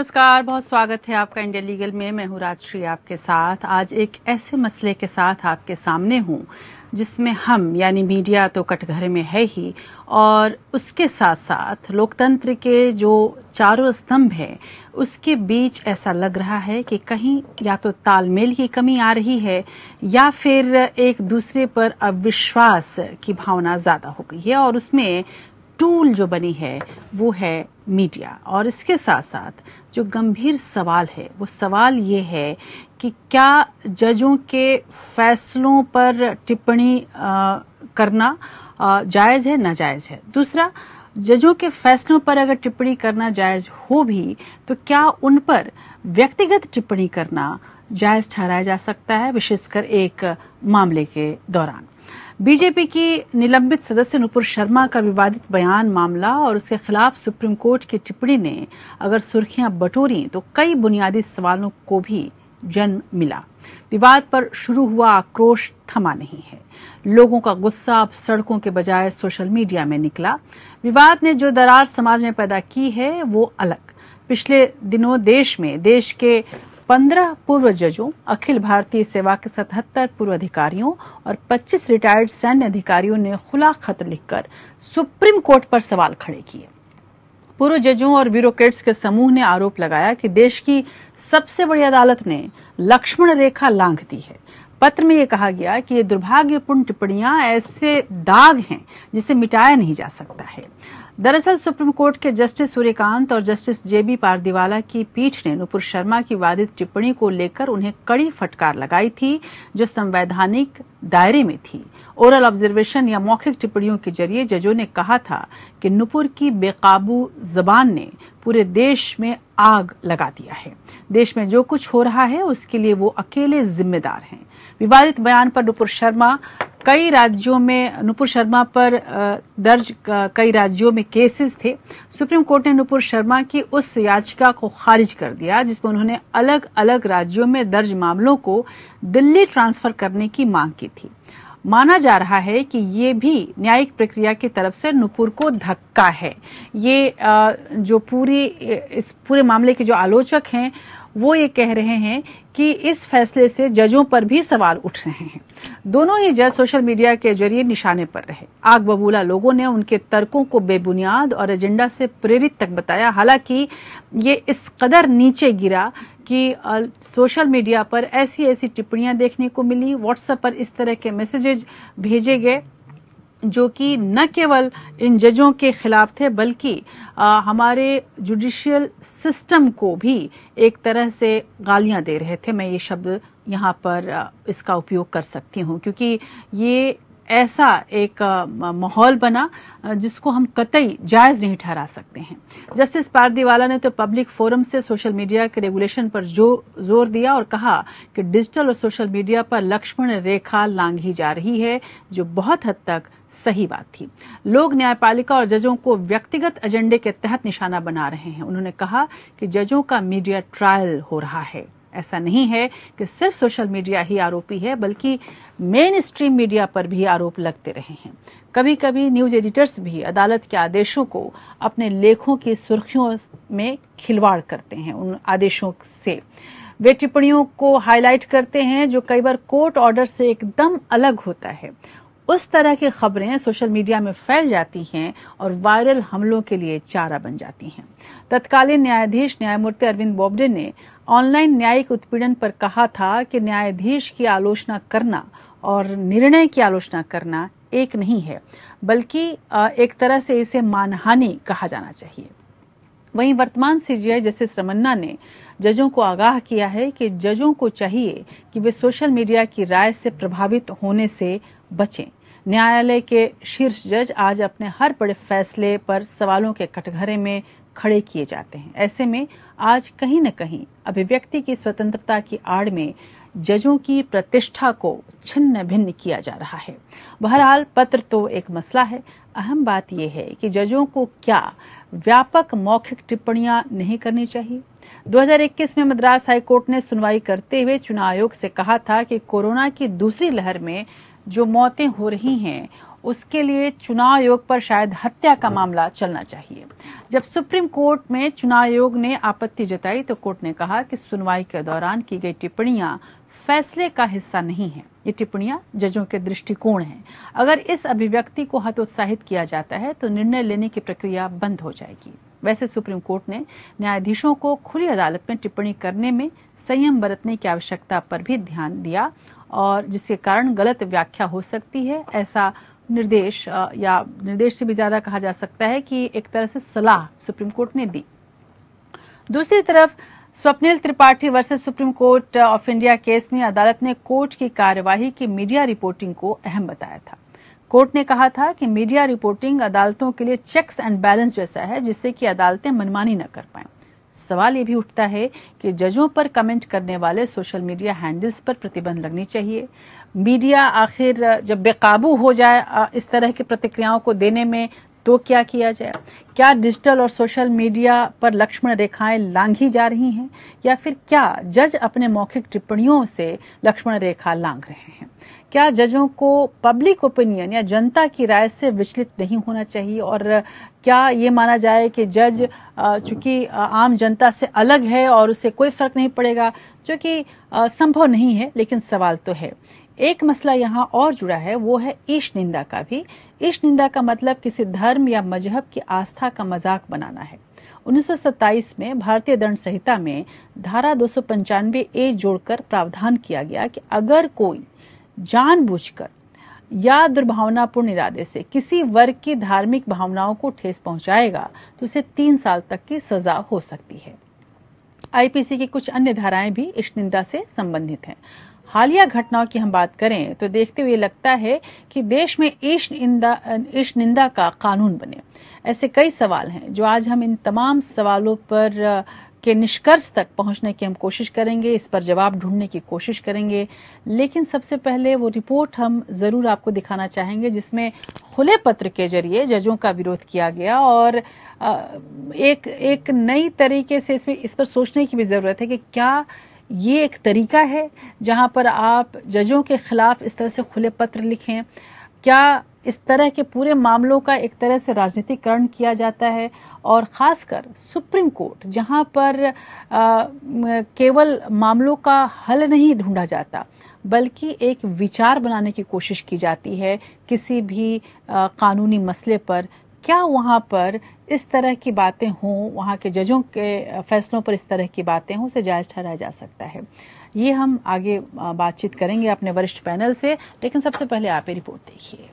नमस्कार, बहुत स्वागत है आपका इंडिया लीगल में। मैं हूँ राजश्री आपके साथ। आज एक ऐसे मसले के साथ आपके सामने हूँ जिसमें हम यानी मीडिया तो कटघरे में है ही, और उसके साथ साथ लोकतंत्र के जो चारों स्तंभ हैं उसके बीच ऐसा लग रहा है कि कहीं या तो तालमेल की कमी आ रही है या फिर एक दूसरे पर अविश्वास की भावना ज़्यादा हो गई है, और उसमें टूल जो बनी है वो है मीडिया। और इसके साथ साथ जो गंभीर सवाल है वो सवाल ये है कि क्या जजों के फैसलों पर टिप्पणी करना जायज़ है, नाजायज़ है। दूसरा, जजों के फैसलों पर अगर टिप्पणी करना जायज़ हो भी तो क्या उन पर व्यक्तिगत टिप्पणी करना जायज़ ठहराया जा सकता है, विशेषकर एक मामले के दौरान। बीजेपी की निलंबित सदस्य नुपुर शर्मा का विवादित बयान मामला और उसके खिलाफ सुप्रीम कोर्ट की टिप्पणी ने अगर सुर्खियां बटोरी तो कई बुनियादी सवालों को भी जन्म मिला। विवाद पर शुरू हुआ आक्रोश थमा नहीं है। लोगों का गुस्सा अब सड़कों के बजाय सोशल मीडिया में निकला। विवाद ने जो दरार समाज में पैदा की है वो अलग। पिछले दिनों देश के 15 पूर्व जजों, अखिल भारतीय सेवा के 77 पूर्व अधिकारियों और 25 रिटायर्ड सैन्य अधिकारियों ने खुला खत लिखकर सुप्रीम कोर्ट पर सवाल खड़े किए। पूर्व जजों और ब्यूरोक्रेट्स के समूह ने आरोप लगाया कि देश की सबसे बड़ी अदालत ने लक्ष्मण रेखा लांघ दी है। पत्र में यह कहा गया कि ये दुर्भाग्यपूर्ण टिप्पणियां ऐसे दाग हैं जिसे मिटाया नहीं जा सकता है। दरअसल सुप्रीम कोर्ट के जस्टिस सूर्यकांत और जस्टिस जेबी पारदीवाला की पीठ ने नुपुर शर्मा की वादित टिप्पणी को लेकर उन्हें कड़ी फटकार लगाई थी, जो संवैधानिक दायरे में थी। ओरल ऑब्जर्वेशन या मौखिक टिप्पणियों के जरिए जजों ने कहा था कि नुपुर की बेकाबू जबान ने पूरे देश में आग लगा दिया है। देश में जो कुछ हो रहा है उसके लिए वो अकेले जिम्मेदार हैं। विवादित बयान पर नुपुर शर्मा पर दर्ज कई राज्यों में केसेस थे। सुप्रीम कोर्ट ने नुपुर शर्मा की उस याचिका को खारिज कर दिया जिसमें उन्होंने अलग अलग राज्यों में दर्ज मामलों को दिल्ली ट्रांसफर करने की मांग की थी। माना जा रहा है कि ये भी न्यायिक प्रक्रिया की तरफ से नुपुर को धक्का है। ये इस पूरे मामले के जो आलोचक हैं वो ये कह रहे हैं कि इस फैसले से जजों पर भी सवाल उठ रहे हैं। दोनों ही जज सोशल मीडिया के जरिए निशाने पर रहे। आग बबूला लोगों ने उनके तर्कों को बेबुनियाद और एजेंडा से प्रेरित तक बताया। हालांकि ये इस कदर नीचे गिरा कि सोशल मीडिया पर ऐसी टिप्पणियां देखने को मिली, व्हाट्सएप पर इस तरह के मैसेजेज भेजे गए जो कि न केवल इन जजों के खिलाफ थे बल्कि हमारे जुडिशियल सिस्टम को भी एक तरह से गालियां दे रहे थे। मैं ये शब्द यहाँ पर इसका उपयोग कर सकती हूँ क्योंकि ये ऐसा एक माहौल बना जिसको हम कतई जायज़ नहीं ठहरा सकते हैं। जस्टिस पारदीवाला ने तो पब्लिक फोरम से सोशल मीडिया के रेगुलेशन पर जोर दिया और कहा कि डिजिटल और सोशल मीडिया पर लक्ष्मण रेखा लांघी जा रही है, जो बहुत हद तक सही बात थी। लोग न्यायपालिका और जजों को व्यक्तिगत एजेंडे के तहत निशाना बना रहे हैं। उन्होंने कहा कि जजों का मीडिया ट्रायल हो रहा है। ऐसा नहीं है कि सिर्फ सोशल मीडिया ही आरोपी है, बल्कि मेन स्ट्रीम मीडिया पर भी आरोप लगते रहे हैं। कभी कभी न्यूज एडिटर्स भी अदालत के आदेशों को अपने लेखों की सुर्खियों में खिलवाड़ करते हैं। उन आदेशों से वे टिप्पणियों को हाईलाइट करते हैं जो कई बार कोर्ट ऑर्डर से एकदम अलग होता है। उस तरह की खबरें सोशल मीडिया में फैल जाती हैं और वायरल हमलों के लिए चारा बन जाती हैं। तत्कालीन न्यायाधीश न्यायमूर्ति अरविंद बोबडे ने ऑनलाइन न्यायिक उत्पीड़न पर कहा था कि न्यायाधीश की आलोचना करना और निर्णय की आलोचना करना एक नहीं है, बल्कि एक तरह से इसे मानहानि कहा जाना चाहिए। वहीं वर्तमान सीजीआई जस्टिस रमन्ना ने जजों को आगाह किया है कि जजों को चाहिए कि वे सोशल मीडिया की राय से प्रभावित होने से बचें। न्यायालय के शीर्ष जज आज अपने हर बड़े फैसले पर सवालों के कटघरे में खड़े किए जाते हैं। ऐसे में आज कहीं न कहीं अभिव्यक्ति की स्वतंत्रता की आड़ में जजों की प्रतिष्ठा को छिन्न भिन्न किया जा रहा है। बहरहाल पत्र तो एक मसला है, अहम बात यह है कि जजों को क्या व्यापक मौखिक टिप्पणियां नहीं करनी चाहिए। 2021 में मद्रास हाईकोर्ट ने सुनवाई करते हुए चुनाव आयोग से कहा था कि कोरोना की दूसरी लहर में जो मौतें हो रही हैं उसके लिए चुनाव आयोग पर शायद हत्या का मामला चलना चाहिए। जब सुप्रीम कोर्ट में चुनाव आयोग ने आपत्ति जताई तो कोर्ट ने कहा कि सुनवाई के दौरान की गई टिप्पणियां फैसले का हिस्सा नहीं है। ये टिप्पणियां जजों के दृष्टिकोण हैं। अगर इस अभिव्यक्ति को हतोत्साहित किया जाता है तो निर्णय लेने की प्रक्रिया बंद हो जाएगी। वैसे सुप्रीम कोर्ट ने न्यायाधीशों को खुली अदालत में टिप्पणी करने में संयम बरतने की आवश्यकता पर भी ध्यान दिया और जिसके कारण गलत व्याख्या हो सकती है। ऐसा निर्देश या निर्देश से भी ज्यादा कहा जा सकता है कि एक तरह से सलाह सुप्रीम कोर्ट ने दी। दूसरी तरफ Swapnil Tripathi versus supreme court of India case में अदालत ने कोर्ट की कार्यवाही की मीडिया रिपोर्टिंग को अहम बताया था। कोर्ट ने कहा था कि मीडिया रिपोर्टिंग अदालतों के लिए चेक्स एंड बैलेंस जैसा है, जिससे कि अदालतें मनमानी न कर पाएं। सवाल ये भी उठता है कि जजों पर कमेंट करने वाले सोशल मीडिया हैंडल्स पर प्रतिबंध लगनी चाहिए। मीडिया आखिर जब बेकाबू हो जाए इस तरह की प्रतिक्रियाओं को देने में तो क्या किया जाए? क्या डिजिटल और सोशल मीडिया पर लक्ष्मण रेखाएं लांघी जा रही हैं या फिर क्या जज अपने मौखिक टिप्पणियों से लक्ष्मण रेखा लांघ रहे हैं? क्या जजों को पब्लिक ओपिनियन या जनता की राय से विचलित नहीं होना चाहिए और क्या ये माना जाए कि जज चूंकि आम जनता से अलग है और उसे कोई फर्क नहीं पड़ेगा, जो कि संभव नहीं है, लेकिन सवाल तो है। एक मसला यहाँ और जुड़ा है, वो है ईश निंदा का भी। ईश निंदा का मतलब किसी धर्म या मजहब की आस्था का मजाक बनाना है। 1927 में भारतीय दंड संहिता में धारा 295A जोड़कर प्रावधान किया गया कि अगर कोई जानबूझकर या दुर्भावनापूर्ण इरादे से किसी वर्ग की धार्मिक भावनाओं को ठेस पहुंचाएगा तो उसे 3 साल तक की सजा हो सकती है। आईपीसी की कुछ अन्य धाराएं भी ईश निंदा से संबंधित हैं। हालिया घटनाओं की हम बात करें तो देखते हुए लगता है कि देश में ईश निंदा का कानून बने। ऐसे कई सवाल हैं जो आज हम इन तमाम सवालों पर के निष्कर्ष तक पहुंचने की हम कोशिश करेंगे, इस पर जवाब ढूंढने की कोशिश करेंगे। लेकिन सबसे पहले वो रिपोर्ट हम जरूर आपको दिखाना चाहेंगे जिसमें खुले पत्र के जरिए जजों का विरोध किया गया और एक नई तरीके से इस पर सोचने की भी जरूरत है कि क्या ये एक तरीका है जहां पर आप जजों के खिलाफ इस तरह से खुले पत्र लिखें? क्या इस तरह के पूरे मामलों का एक तरह से राजनीतिकरण किया जाता है? और खासकर सुप्रीम कोर्ट जहां पर केवल मामलों का हल नहीं ढूंढा जाता बल्कि एक विचार बनाने की कोशिश की जाती है किसी भी कानूनी मसले पर, क्या वहां पर इस तरह की बातें हों, वहां के जजों के फैसलों पर इस तरह की बातें हों, उसे जायज ठहराया जा सकता है? ये हम आगे बातचीत करेंगे अपने वरिष्ठ पैनल से, लेकिन सबसे पहले आप ये रिपोर्ट देखिए।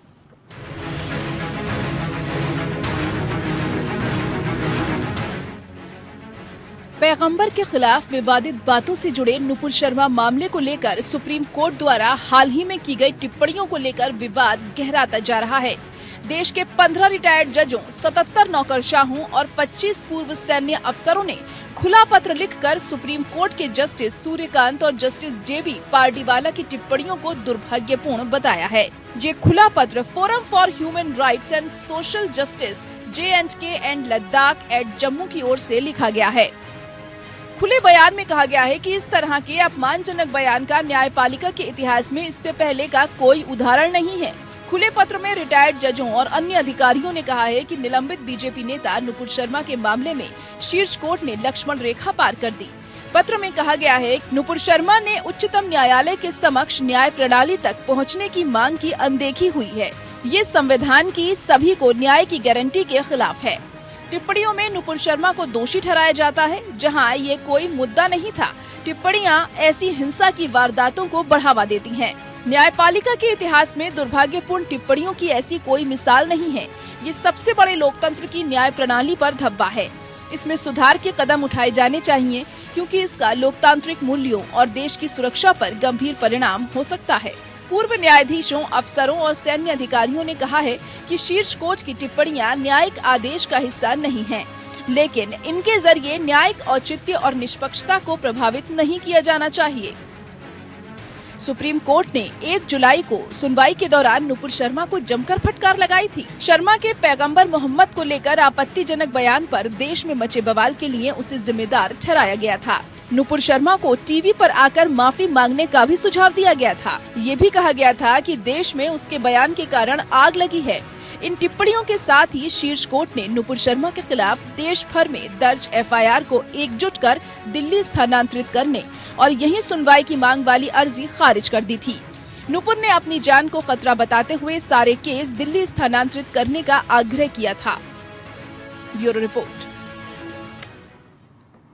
पैगंबर के खिलाफ विवादित बातों से जुड़े नुपुर शर्मा मामले को लेकर सुप्रीम कोर्ट द्वारा हाल ही में की गई टिप्पणियों को लेकर विवाद गहराता जा रहा है। देश के 15 रिटायर्ड जजों, 77 नौकरशाहों और 25 पूर्व सैन्य अफसरों ने खुला पत्र लिखकर सुप्रीम कोर्ट के जस्टिस सूर्यकांत और जस्टिस JB पार्डीवाला की टिप्पणियों को दुर्भाग्यपूर्ण बताया है। ये खुला पत्र forum for human rights and social justice J&K and Ladakh at Jammu की ओर से लिखा गया है। खुले बयान में कहा गया है कि इस तरह के अपमानजनक बयान का न्यायपालिका के इतिहास में इससे पहले का कोई उदाहरण नहीं है। खुले पत्र में रिटायर्ड जजों और अन्य अधिकारियों ने कहा है कि निलंबित बीजेपी नेता नुपुर शर्मा के मामले में शीर्ष कोर्ट ने लक्ष्मण रेखा पार कर दी। पत्र में कहा गया है कि नुपुर शर्मा ने उच्चतम न्यायालय के समक्ष न्याय प्रणाली तक पहुंचने की मांग की अनदेखी हुई है। ये संविधान की सभी को न्याय की गारंटी के खिलाफ है। टिप्पणियों में नुपुर शर्मा को दोषी ठहराया जाता है जहां ये कोई मुद्दा नहीं था। टिप्पणियां ऐसी हिंसा की वारदातों को बढ़ावा देती हैं। न्यायपालिका के इतिहास में दुर्भाग्यपूर्ण टिप्पणियों की ऐसी कोई मिसाल नहीं है। ये सबसे बड़े लोकतंत्र की न्याय प्रणाली पर धब्बा है। इसमें सुधार के कदम उठाए जाने चाहिए क्योंकि इसका लोकतांत्रिक मूल्यों और देश की सुरक्षा पर गंभीर परिणाम हो सकता है। पूर्व न्यायाधीशों, अफसरों और सैन्य अधिकारियों ने कहा है कि शीर्ष कोर्ट की टिप्पणियां न्यायिक आदेश का हिस्सा नहीं हैं, लेकिन इनके जरिए न्यायिक औचित्य और निष्पक्षता को प्रभावित नहीं किया जाना चाहिए। सुप्रीम कोर्ट ने 1 जुलाई को सुनवाई के दौरान नुपुर शर्मा को जमकर फटकार लगाई थी। शर्मा के पैगंबर मोहम्मद को लेकर आपत्तिजनक बयान पर देश में मचे बवाल के लिए उसे जिम्मेदार ठहराया गया था। नुपुर शर्मा को टीवी पर आकर माफी मांगने का भी सुझाव दिया गया था। ये भी कहा गया था कि देश में उसके बयान के कारण आग लगी है। इन टिप्पणियों के साथ ही शीर्ष कोर्ट ने नुपुर शर्मा के खिलाफ देश भर में दर्ज एफआईआर को एकजुट कर दिल्ली स्थानांतरित करने और यहीं सुनवाई की मांग वाली अर्जी खारिज कर दी थी। नुपुर ने अपनी जान को खतरा बताते हुए सारे केस दिल्ली स्थानांतरित करने का आग्रह किया था। Bureau report.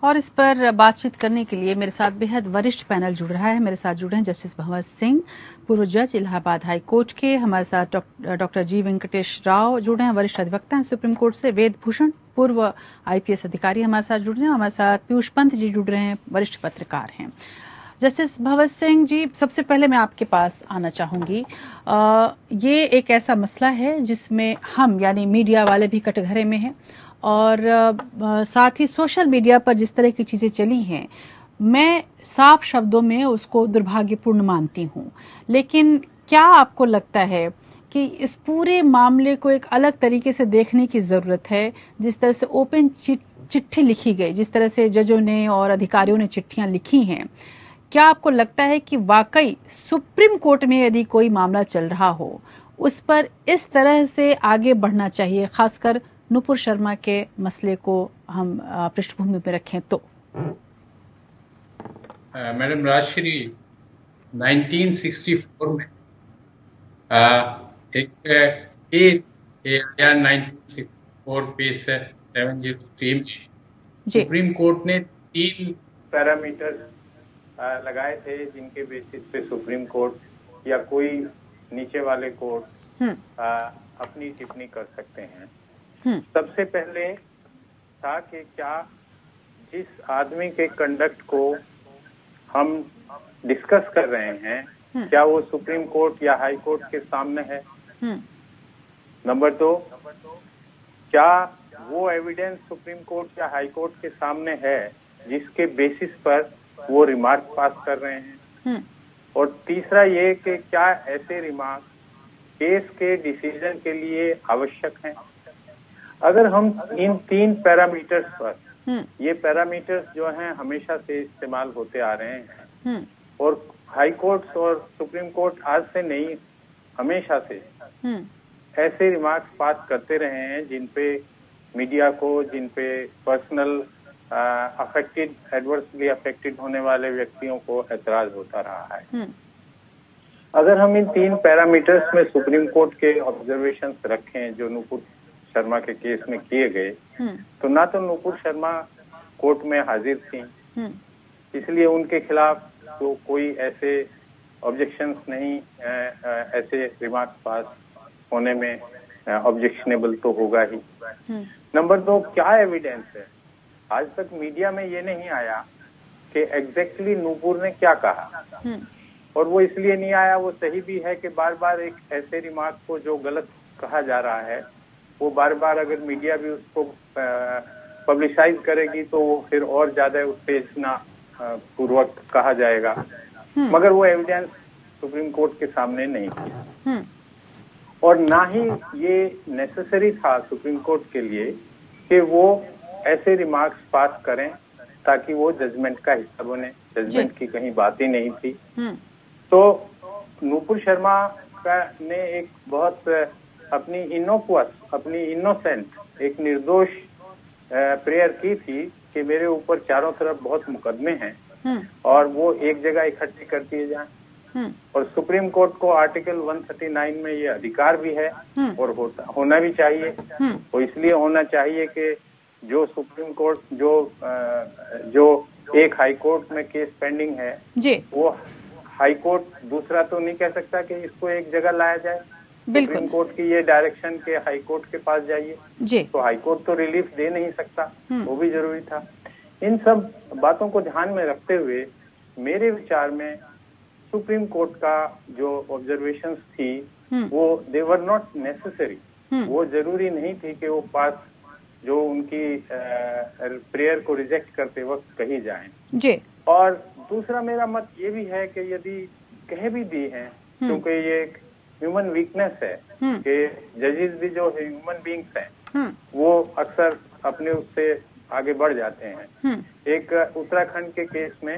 और इस पर बातचीत करने के लिए मेरे साथ बेहद वरिष्ठ पैनल जुड़ रहा है। मेरे साथ जुड़े हैं जस्टिस भंवर सिंह, पूर्व जज इलाहाबाद हाई कोर्ट के। हमारे साथ डॉक्टर जी वेंकटेश राव जुड़े हैं, वरिष्ठ अधिवक्ता हैं सुप्रीम कोर्ट से। वेद भूषण, पूर्व आईपीएस अधिकारी हमारे साथ जुड़ रहे हैं। हमारे साथ पीयूष पंत जी जुड़ रहे हैं, वरिष्ठ पत्रकार हैं। जस्टिस भंवर सिंह जी, सबसे पहले मैं आपके पास आना चाहूंगी। ये एक ऐसा मसला है जिसमें हम यानी मीडिया वाले भी कटघरे में हैं और साथ ही सोशल मीडिया पर जिस तरह की चीजें चली हैं, मैं साफ शब्दों में उसको दुर्भाग्यपूर्ण मानती हूं। लेकिन क्या आपको लगता है कि इस पूरे मामले को एक अलग तरीके से देखने की जरूरत है? जिस तरह से ओपन चिट्ठी लिखी गई, जिस तरह से जजों ने और अधिकारियों ने चिट्ठियां लिखी हैं, क्या आपको लगता है कि वाकई सुप्रीम कोर्ट में यदि कोई मामला चल रहा हो उस पर इस तरह से आगे बढ़ना चाहिए, खासकर नुपुर शर्मा के मसले को हम पृष्ठभूमि में रखें तो? मैडम राजश्री, 1964 में एक केस AIR 1964 पेश 703 में सुप्रीम कोर्ट ने 3 पैरामीटर लगाए थे जिनके बेसिस पे सुप्रीम कोर्ट या कोई नीचे वाले कोर्ट अपनी टिप्पणी कर सकते हैं। सबसे पहले था कि क्या जिस आदमी के कंडक्ट को हम डिस्कस कर रहे हैं क्या वो सुप्रीम कोर्ट या हाई कोर्ट के सामने है। नंबर 2, क्या वो एविडेंस सुप्रीम कोर्ट या हाई कोर्ट के सामने है जिसके बेसिस पर वो रिमार्क पास कर रहे हैं। और तीसरा ये कि क्या ऐसे रिमार्क केस के डिसीजन के लिए आवश्यक हैं। अगर हम इन 3 पैरामीटर्स पर, ये पैरामीटर्स जो हैं हमेशा से इस्तेमाल होते आ रहे हैं और हाई कोर्ट और सुप्रीम कोर्ट आज से नहीं हमेशा से ऐसे रिमार्क्स पास करते रहे हैं जिन पे मीडिया को, जिन पे पर्सनल एडवर्सली अफेक्टेड होने वाले व्यक्तियों को ऐतराज होता रहा है। अगर हम इन 3 पैरामीटर्स में सुप्रीम कोर्ट के ऑब्जर्वेशंस रखें जो नुपुर शर्मा के केस में किए गए, तो ना तो नुपुर शर्मा कोर्ट में हाजिर थी, इसलिए उनके खिलाफ तो कोई ऐसे ऑब्जेक्शंस नहीं, ऐसे रिमार्क्स पास होने में ऑब्जेक्शनेबल तो होगा ही। नंबर 2, क्या एविडेंस है? आज तक मीडिया में ये नहीं आया कि एग्जैक्टली नुपुर ने क्या कहा, और वो इसलिए नहीं आया, वो सही भी है कि बार बार एक ऐसे रिमार्क को जो गलत कहा जा रहा है वो बार बार अगर मीडिया भी उसको पब्लिसाइज करेगी तो वो फिर और ज्यादा उत्तेजना पूर्वक कहा जाएगा। मगर वो एविडेंस सुप्रीम कोर्ट के सामने नहीं थी और ना ही ये नेसेसरी था सुप्रीम कोर्ट के लिए कि वो ऐसे रिमार्क्स पास करें ताकि वो जजमेंट का हिस्सा बने। जजमेंट की कहीं बात ही नहीं थी। तो नुपुर शर्मा ने एक बहुत अपनी इनोसेंट, एक निर्दोष प्रेयर की थी कि मेरे ऊपर चारों तरफ बहुत मुकदमे हैं और वो एक जगह इकट्ठे कर दिए जाएं। और सुप्रीम कोर्ट को आर्टिकल 139 में ये अधिकार भी है और होना भी चाहिए। और इसलिए होना चाहिए कि जो सुप्रीम कोर्ट जो एक हाई कोर्ट में केस पेंडिंग है वो हाई कोर्ट दूसरा तो नहीं कह सकता कि इसको एक जगह लाया जाए। सुप्रीम कोर्ट की ये डायरेक्शन के हाई कोर्ट के पास जाइए, तो हाई कोर्ट तो रिलीफ दे नहीं सकता, वो भी जरूरी था। इन सब बातों को ध्यान में रखते हुए मेरे विचार में सुप्रीम कोर्ट का जो ऑब्जर्वेशंस थी वो दे वर नॉट नेसेसरी, वो जरूरी नहीं थी कि वो पास जो उनकी प्रेयर को रिजेक्ट करते वक्त कही जाए। और दूसरा मेरा मत ये भी है कि यदि कह भी दी है, क्योंकि ये एक ह्यूमन वीकनेस है कि जजेस भी जो ह्यूमन बींग्स हैं वो अक्सर अपने उससे आगे बढ़ जाते हैं। एक उत्तराखंड के केस में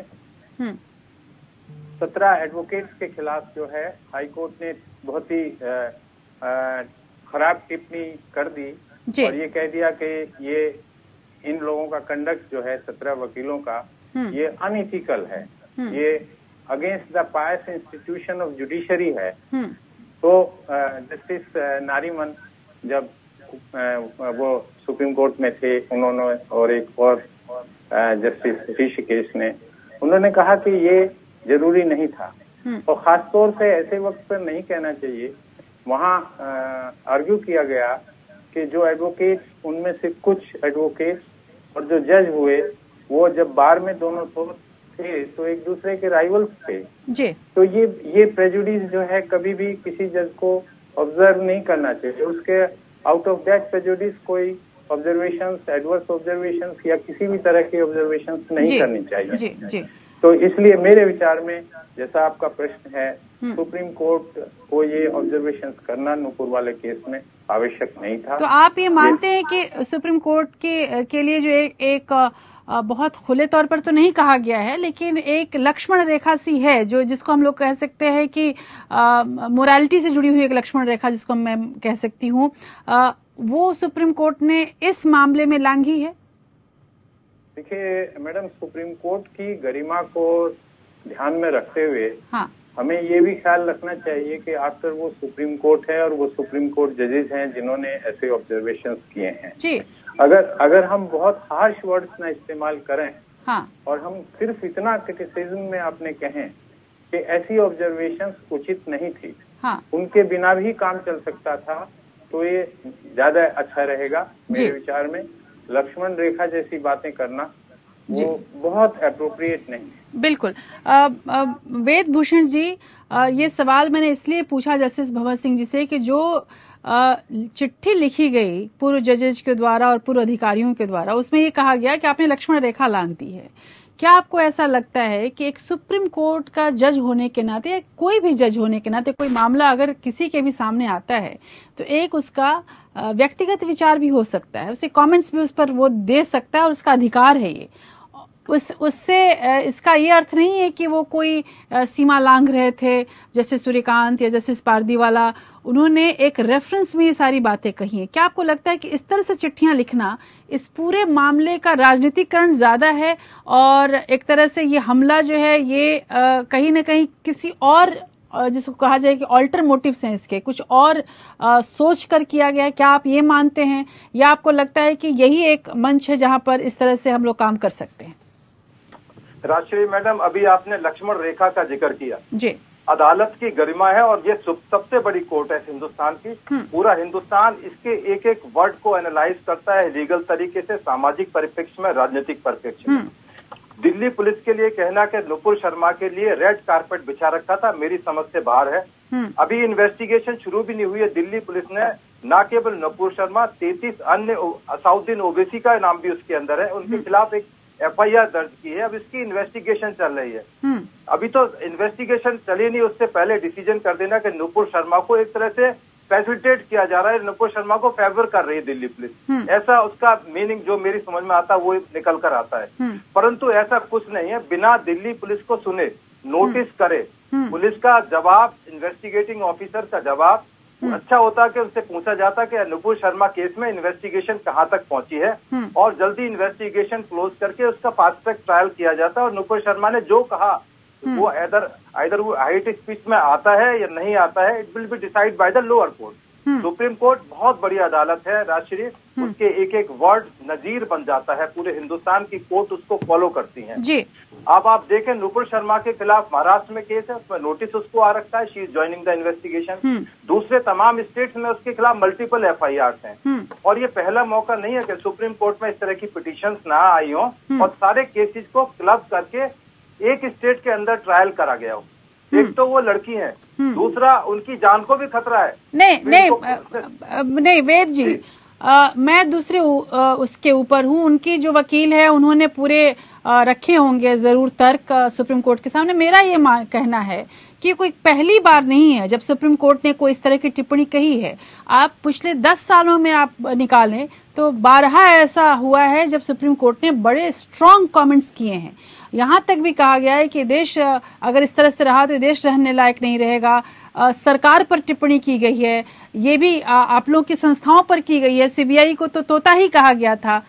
17 एडवोकेट्स के खिलाफ जो है हाई कोर्ट ने बहुत ही खराब टिप्पणी कर दी और ये कह दिया कि ये इन लोगों का कंडक्ट जो है 17 वकीलों का ये अनइथिकल है, ये against the pious institution of judiciary है। तो जस्टिस नारीमन जब वो सुप्रीम कोर्ट में थे, उन्होंने और एक और जस्टिस ऋषिकेश ने उन्होंने कहा कि ये जरूरी नहीं था और खासतौर से ऐसे वक्त पर नहीं कहना चाहिए। वहाँ आर्ग्यू किया गया कि जो एडवोकेट्स, उनमें से कुछ एडवोकेट्स और जो जज हुए वो जब बार में दोनों थे तो एक दूसरे के राइवल्स थे जी। तो ये प्रेजुडिस जो है कभी भी किसी जज को ऑब्जर्व नहीं करना चाहिए। उसके आउट ऑफ दैट प्रेजुडिस कोई ऑब्जर्वेशंस, एडवर्स ऑब्जर्वेशंस या किसी भी तरह की ऑब्जर्वेशंस नहीं करनी चाहिए जी। तो इसलिए मेरे विचार में, जैसा आपका प्रश्न है, सुप्रीम कोर्ट को ये ऑब्जर्वेशंस करना नूपुर वाले केस में आवश्यक नहीं था। तो आप ये मानते हैं कि सुप्रीम कोर्ट के लिए जो एक बहुत खुले तौर पर तो नहीं कहा गया है, लेकिन एक लक्ष्मण रेखा सी है जो जिसको हम लोग कह सकते हैं कि मोरालिटी से जुड़ी हुई एक लक्ष्मण रेखा जिसको मैं कह सकती हूँ, वो सुप्रीम कोर्ट ने इस मामले में लांघी है? देखिए मैडम, सुप्रीम कोर्ट की गरिमा को ध्यान में रखते हुए हमें ये भी ख्याल रखना चाहिए कि आखिर वो सुप्रीम कोर्ट है और वो सुप्रीम कोर्ट जजेस हैं जिन्होंने ऐसे ऑब्जर्वेशंस किए हैं जी। अगर हम बहुत हार्श वर्ड्स ना इस्तेमाल करें और हम सिर्फ इतना क्रिटिसिज्म में आपने कहें कि ऐसी ऑब्जर्वेशंस उचित नहीं थी, उनके बिना भी काम चल सकता था, तो ये ज्यादा अच्छा रहेगा मेरे विचार में। लक्ष्मण रेखा जैसी बातें करना वो बहुत एप्रोप्रिएट नहीं है। बिल्कुल। वेद भूषण जी, ये सवाल मैंने इसलिए पूछा जस्टिस भंवर सिंह जी से कि जो चिट्ठी लिखी गई पूर्व जजेस के द्वारा और पूर्व अधिकारियों के द्वारा, उसमें ये कहा गया कि आपने लक्ष्मण रेखा लांघ दी है। क्या आपको ऐसा लगता है कि एक सुप्रीम कोर्ट का जज होने के नाते या कोई भी जज होने के नाते कोई मामला अगर किसी के भी सामने आता है तो एक उसका व्यक्तिगत विचार भी हो सकता है, उसे कमेंट्स भी उस पर वो दे सकता है और उसका अधिकार है ये। उससे इसका ये अर्थ नहीं है कि वो कोई सीमा लांघ रहे थे। जस्टिस सूर्यकांत या जस्टिस पारदीवाला, उन्होंने एक रेफरेंस में ये सारी बातें कही हैं। क्या आपको लगता है कि इस तरह से चिट्ठियां लिखना इस पूरे मामले का राजनीतिकरण ज्यादा है और एक तरह से ये हमला जो है ये कहीं ना कहीं किसी और जिसको कहा जाए कि ऑल्टर मोटिव्स हैं, इसके कुछ और सोच कर किया गया है? क्या आप ये मानते हैं या आपको लगता है कि यही एक मंच है जहां पर इस तरह से हम लोग काम कर सकते हैं? राजश्री मैडम, अभी आपने लक्ष्मण रेखा का जिक्र किया जी। अदालत की गरिमा है और ये सबसे बड़ी कोर्ट है हिंदुस्तान की। पूरा हिंदुस्तान इसके एक एक वर्ड को एनालाइज करता है लीगल तरीके से, सामाजिक परिप्रेक्ष्य में, राजनीतिक परिप्रेक्ष्य में। दिल्ली पुलिस के लिए कहना कि नुपुर शर्मा के लिए रेड कारपेट बिछा रखा था, मेरी समझ से बाहर है। अभी इन्वेस्टिगेशन शुरू भी नहीं हुई है। दिल्ली पुलिस ने न केवल नुपुर शर्मा, 33 अन्य असाउद्दीन ओवैसी का नाम भी उसके अंदर है, उनके खिलाफ एक FIR दर्ज की है। अब इसकी इन्वेस्टिगेशन चल रही है। अभी तो इन्वेस्टिगेशन चली नहीं, उससे पहले डिसीजन कर देना कि नुपुर शर्मा को एक तरह से फैसिलिटेट किया जा रहा है, नुपुर शर्मा को फेवर कर रही है दिल्ली पुलिस, ऐसा उसका मीनिंग जो मेरी समझ में आता है वो निकल कर आता है। परंतु ऐसा कुछ नहीं है। बिना दिल्ली पुलिस को सुने, नोटिस करे, पुलिस का जवाब, इन्वेस्टिगेटिंग ऑफिसर का जवाब अच्छा होता कि उससे पूछा जाता कि नुपुर शर्मा केस में इन्वेस्टिगेशन कहाँ तक पहुंची है और जल्दी इन्वेस्टिगेशन क्लोज करके उसका फास्ट ट्रैक ट्रायल किया जाता। और नुपुर शर्मा ने जो कहा वो आइदर वो हाइट स्पीच में आता है या नहीं आता है, it will be decide by the lower court. Supreme court बहुत बड़ी अदालत है राजश्री, उसके एक एक वर्ड नजीर बन जाता है, पूरे हिंदुस्तान की कोर्ट उसको फॉलो करती हैं जी। अब आप देखें नुपुर शर्मा के खिलाफ महाराष्ट्र में केस है, उसमें नोटिस उसको आ रखा है, she is joining the investigation. दूसरे तमाम स्टेट्स में उसके खिलाफ मल्टीपल FIRs हैं और ये पहला मौका नहीं है कि सुप्रीम कोर्ट में इस तरह की पिटीशंस ना आई हो और सारे केसेस को क्लब करके एक स्टेट के अंदर ट्रायल करा गया हो। एक तो वो लड़की है, दूसरा उनकी जान को भी खतरा है। नहीं वेद जी, मैं दूसरे उसके ऊपर हूँ। उनकी जो वकील है उन्होंने पूरे रखे होंगे जरूर तर्क सुप्रीम कोर्ट के सामने। मेरा ये कहना है कि कोई पहली बार नहीं है जब सुप्रीम कोर्ट ने कोई इस तरह की टिप्पणी कही है। आप पिछले 10 सालों में आप निकालें तो बारहा ऐसा हुआ है जब सुप्रीम कोर्ट ने बड़े स्ट्रांग कमेंट्स किए हैं। यहाँ तक भी कहा गया है कि देश अगर इस तरह से रहा तो देश रहने लायक नहीं रहेगा। सरकार पर टिप्पणी की गई है, ये भी आप लोगों की संस्थाओं पर की गई है। सीबीआई को तो तोता ही कहा गया था,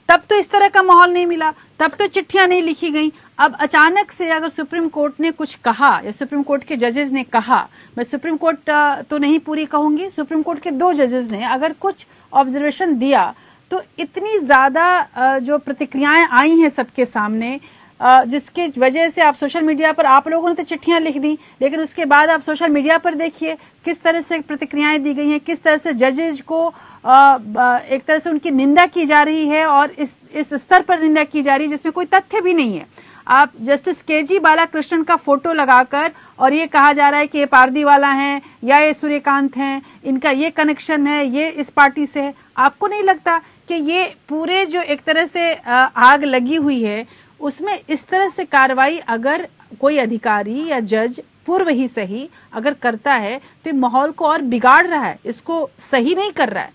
तब तो इस तरह का माहौल नहीं मिला, तब तो चिट्ठियां नहीं लिखी गई। अब अचानक से अगर सुप्रीम कोर्ट ने कुछ कहा या सुप्रीम कोर्ट के जजेस ने कहा, मैं सुप्रीम कोर्ट तो नहीं पूरी कहूंगी, सुप्रीम कोर्ट के 2 जजेस ने अगर कुछ ऑब्जर्वेशन दिया तो इतनी ज्यादा जो प्रतिक्रियाएं आई हैं सबके सामने, जिसके वजह से आप सोशल मीडिया पर, आप लोगों ने तो चिट्ठियां लिख दी, लेकिन उसके बाद आप सोशल मीडिया पर देखिए किस तरह से प्रतिक्रियाएं दी गई हैं, किस तरह से जजेज को एक तरह से उनकी निंदा की जा रही है और इस स्तर पर निंदा की जा रही है जिसमें कोई तथ्य भी नहीं है। आप जस्टिस केजी बालाकृष्णन का फोटो लगाकर और ये कहा जा रहा है कि ये पारदीवाला हैं या ये सूर्यकांत हैं, इनका ये कनेक्शन है, ये इस पार्टी से है। आपको नहीं लगता कि ये पूरे जो एक तरह से आग लगी हुई है उसमें इस तरह से कार्रवाई अगर कोई अधिकारी या जज पूर्व ही सही अगर करता है तो माहौल को और बिगाड़ रहा है, इसको सही नहीं कर रहा है?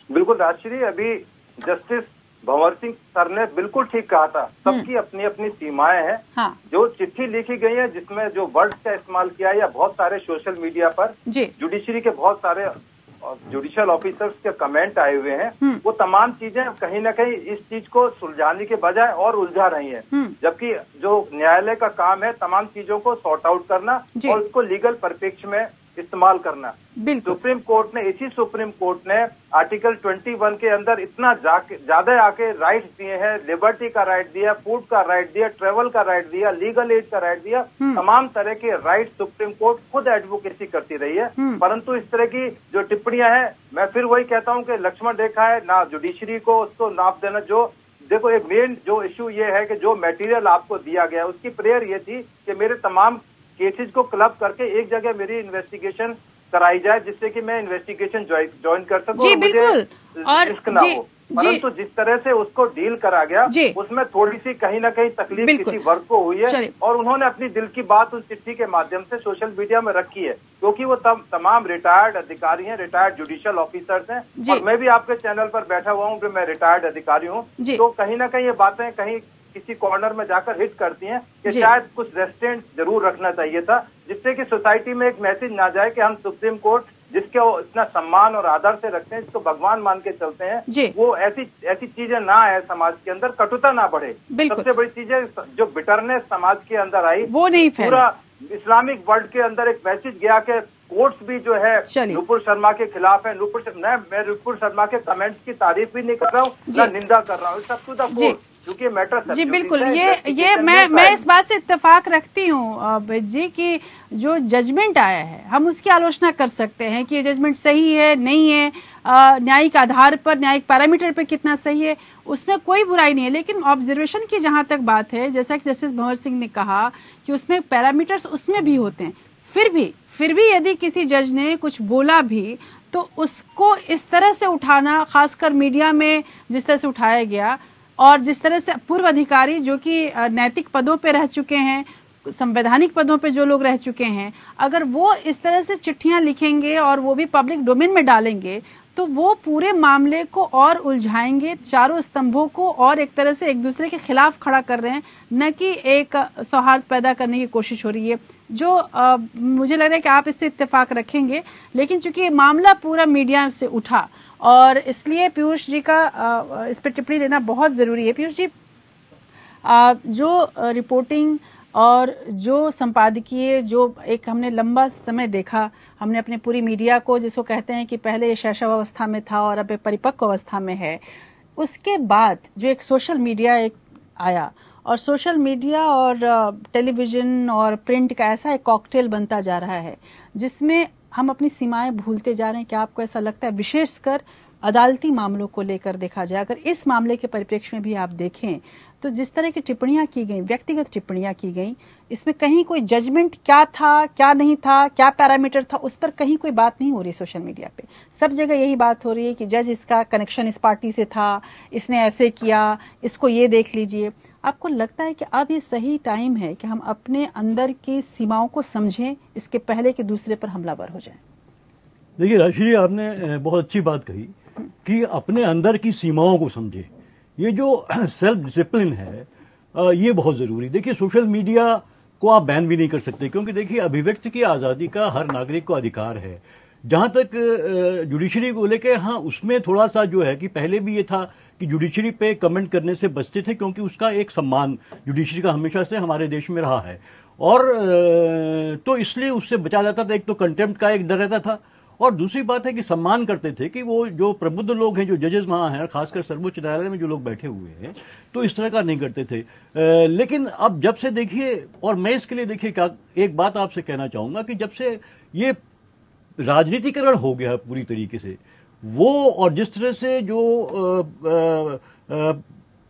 बिल्कुल राजश्री, अभी जस्टिस भंवर सिंह सर ने बिल्कुल ठीक कहा था, सबकी अपनी अपनी सीमाएं हैं। हाँ। जो चिट्ठी लिखी गई है जिसमें जो वर्ड्स का इस्तेमाल किया है या बहुत सारे सोशल मीडिया पर जुडिशरी के बहुत सारे जुडिशियल ऑफिसर्स के कमेंट आए हुए हैं, वो तमाम चीजें कहीं ना कहीं इस चीज को सुलझाने के बजाय और उलझा रही हैं। जबकि जो न्यायालय का काम है तमाम चीजों को सॉर्ट आउट करना और उसको लीगल परिप्रेक्ष्य में इस्तेमाल करना। सुप्रीम कोर्ट ने, इसी सुप्रीम कोर्ट ने आर्टिकल 21 के अंदर इतना ज्यादा आके राइट्स दिए हैं, लिबर्टी का राइट दिया, फूड का राइट दिया, ट्रेवल का राइट दिया, लीगल एड का राइट दिया, तमाम तरह के राइट सुप्रीम कोर्ट खुद एडवोकेसी करती रही है। परंतु इस तरह की जो टिप्पणियां हैं, मैं फिर वही कहता हूं कि लक्ष्मण रेखा है ना जुडिशरी को उसको नाप देना। जो देखो, एक मेन जो इश्यू ये है कि जो मटेरियल आपको दिया गया उसकी प्रेयर ये थी कि मेरे तमाम केसेस को क्लब करके एक जगह मेरी इन्वेस्टिगेशन कराई जाए जिससे कि मैं इन्वेस्टिगेशन ज्वाइन कर सकूं और मुझे रिस्क ना हो। परंतु जिस तरह से उसको डील करा गया उसमें थोड़ी सी कहीं ना कहीं तकलीफ किसी वर्ग को हुई है और उन्होंने अपनी दिल की बात उस चिट्ठी के माध्यम से सोशल मीडिया में रखी है, क्योंकि वो तमाम रिटायर्ड अधिकारी हैं, रिटायर्ड जुडिशियल ऑफिसर्स हैं और मैं भी आपके चैनल पर बैठा हुआ हूँ, मैं रिटायर्ड अधिकारी हूँ। तो कहीं ना कहीं ये बातें कहीं किसी कॉर्नर में जाकर हिट करती हैं कि शायद कुछ रेस्ट्रेंट जरूर रखना चाहिए था, जिससे कि सोसाइटी में एक मैसेज ना जाए कि हम सुप्रीम कोर्ट जिसके इतना सम्मान और आदर से रखते हैं, जिसको भगवान मान के चलते हैं, वो ऐसी चीजें ना आए समाज के अंदर, कटुता ना बढ़े। सबसे बड़ी चीजें जो बिटरनेस समाज के अंदर आई वो नहीं, पूरा इस्लामिक वर्ल्ड के अंदर एक मैसेज गया कि कोर्ट्स भी जो है नुपुर शर्मा के खिलाफ है। मैं नुपुर शर्मा के कमेंट्स की तारीफ भी नहीं कर रहा हूँ, ना निंदा कर रहा हूँ, सब टू द कोर्ट, क्योंकि मैटर जी बिल्कुल ये मैं इस बात से इत्तेफाक रखती हूँ जी कि जो जजमेंट आया है हम उसकी आलोचना कर सकते हैं कि ये जजमेंट सही है नहीं है, न्यायिक आधार पर, न्यायिक पैरामीटर पर कितना सही है, उसमें कोई बुराई नहीं है। लेकिन ऑब्जर्वेशन की जहाँ तक बात है, जैसा कि जस्टिस भंवर सिंह ने कहा कि उसमें पैरामीटर्स उसमें भी होते हैं, फिर भी यदि किसी जज ने कुछ बोला भी तो उसको इस तरह से उठाना, खासकर मीडिया में जिस तरह से उठाया गया और जिस तरह से पूर्व अधिकारी जो कि नैतिक पदों पे रह चुके हैं, संवैधानिक पदों पे जो लोग रह चुके हैं, अगर वो इस तरह से चिट्ठियां लिखेंगे और वो भी पब्लिक डोमेन में डालेंगे तो वो पूरे मामले को और उलझाएंगे, चारों स्तंभों को और एक तरह से एक दूसरे के खिलाफ खड़ा कर रहे हैं, न कि एक सौहार्द पैदा करने की कोशिश हो रही है, जो मुझे लग रहा है कि आप इससे इत्तेफाक रखेंगे। लेकिन चूंकि ये मामला पूरा मीडिया से उठा और इसलिए पीयूष जी का इस पर टिप्पणी लेना बहुत ज़रूरी है। पीयूष जी, जो रिपोर्टिंग और जो संपादकीय जो एक हमने लंबा समय देखा, हमने अपने पूरी मीडिया को, जिसको कहते हैं कि पहले ये शैशव अवस्था में था और अब परिपक्व अवस्था में है, उसके बाद जो एक सोशल मीडिया एक आया और सोशल मीडिया और टेलीविज़न और प्रिंट का ऐसा एक कॉकटेल बनता जा रहा है जिसमें हम अपनी सीमाएं भूलते जा रहे हैं। क्या आपको ऐसा लगता है, विशेषकर अदालती मामलों को लेकर देखा जाए, अगर इस मामले के परिप्रेक्ष्य में भी आप देखें तो जिस तरह की टिप्पणियां की गई, व्यक्तिगत टिप्पणियां की गई, इसमें कहीं कोई जजमेंट क्या था, क्या नहीं था, क्या पैरामीटर था, उस पर कहीं कोई बात नहीं हो रही सोशल मीडिया पे। सब जगह यही बात हो रही है कि जज इसका कनेक्शन इस पार्टी से था, इसने ऐसे किया, इसको ये देख लीजिए। आपको लगता है कि अब ये सही टाइम है कि हम अपने अंदर की सीमाओं को समझें, इसके पहले कि दूसरे पर हमलावर हो जाएं? देखिए राजश्री, आपने बहुत अच्छी बात कही कि अपने अंदर की सीमाओं को समझे। ये जो सेल्फ डिसिप्लिन है ये बहुत ज़रूरी। देखिए, सोशल मीडिया को आप बैन भी नहीं कर सकते, क्योंकि देखिए अभिव्यक्ति की आज़ादी का हर नागरिक को अधिकार है। जहाँ तक जुडिशरी को लेके, हाँ उसमें थोड़ा सा जो है कि पहले भी ये था कि जुडिशरी पे कमेंट करने से बचते थे, क्योंकि उसका एक सम्मान जुडिशरी का हमेशा से हमारे देश में रहा है, और तो इसलिए उससे बचा जाता था। एक तो कंटेम्प्ट का एक डर रहता था, और दूसरी बात है कि सम्मान करते थे कि वो जो प्रबुद्ध लोग हैं, जो जजेस वहाँ हैं, खासकर सर्वोच्च न्यायालय में जो लोग बैठे हुए हैं, तो इस तरह का नहीं करते थे। लेकिन अब जब से देखिए, और मैं इसके लिए देखिए क्या एक बात आपसे कहना चाहूँगा कि जब से ये राजनीतिकरण हो गया पूरी तरीके से, वो और जिस तरह से जो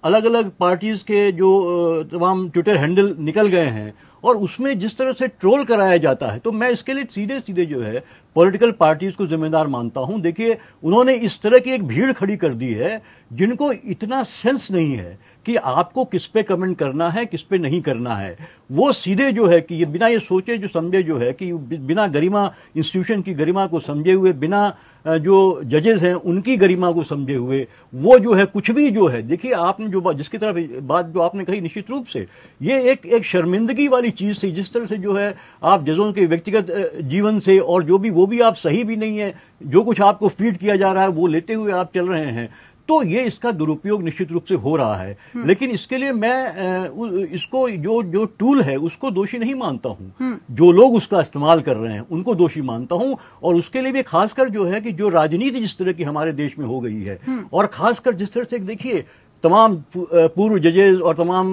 अलग अलग पार्टीज के जो तमाम ट्विटर हैंडल निकल गए हैं, और उसमें जिस तरह से ट्रोल कराया जाता है, तो मैं इसके लिए सीधे सीधे जो है पॉलिटिकल पार्टीज को जिम्मेदार मानता हूं। देखिए, उन्होंने इस तरह की एक भीड़ खड़ी कर दी है जिनको इतना सेंस नहीं है कि आपको किस पे कमेंट करना है, किस पे नहीं करना है। वो सीधे जो है कि ये बिना ये सोचे जो समझे जो है कि बिना गरिमा, इंस्टीट्यूशन की गरिमा को समझे हुए, बिना जो जजेस हैं उनकी गरिमा को समझे हुए, वो जो है कुछ भी जो है, देखिए आपने जो बात, जिसकी तरफ बात जो आपने कही, निश्चित रूप से ये एक शर्मिंदगी वाली चीज थी। जिस तरह से जो है आप जजों के व्यक्तिगत जीवन से, और जो भी वो भी आप सही भी नहीं है, जो कुछ आपको फीड किया जा रहा है वो लेते हुए आप चल रहे हैं, तो ये इसका दुरुपयोग निश्चित रूप से हो रहा है। लेकिन इसके लिए मैं इसको जो टूल है उसको दोषी नहीं मानता हूं, जो लोग उसका इस्तेमाल कर रहे हैं उनको दोषी मानता हूं। और उसके लिए भी खासकर जो है कि जो राजनीति जिस तरह की हमारे देश में हो गई है, और खासकर जिस तरह से देखिए तमाम पूर्व जजेस और तमाम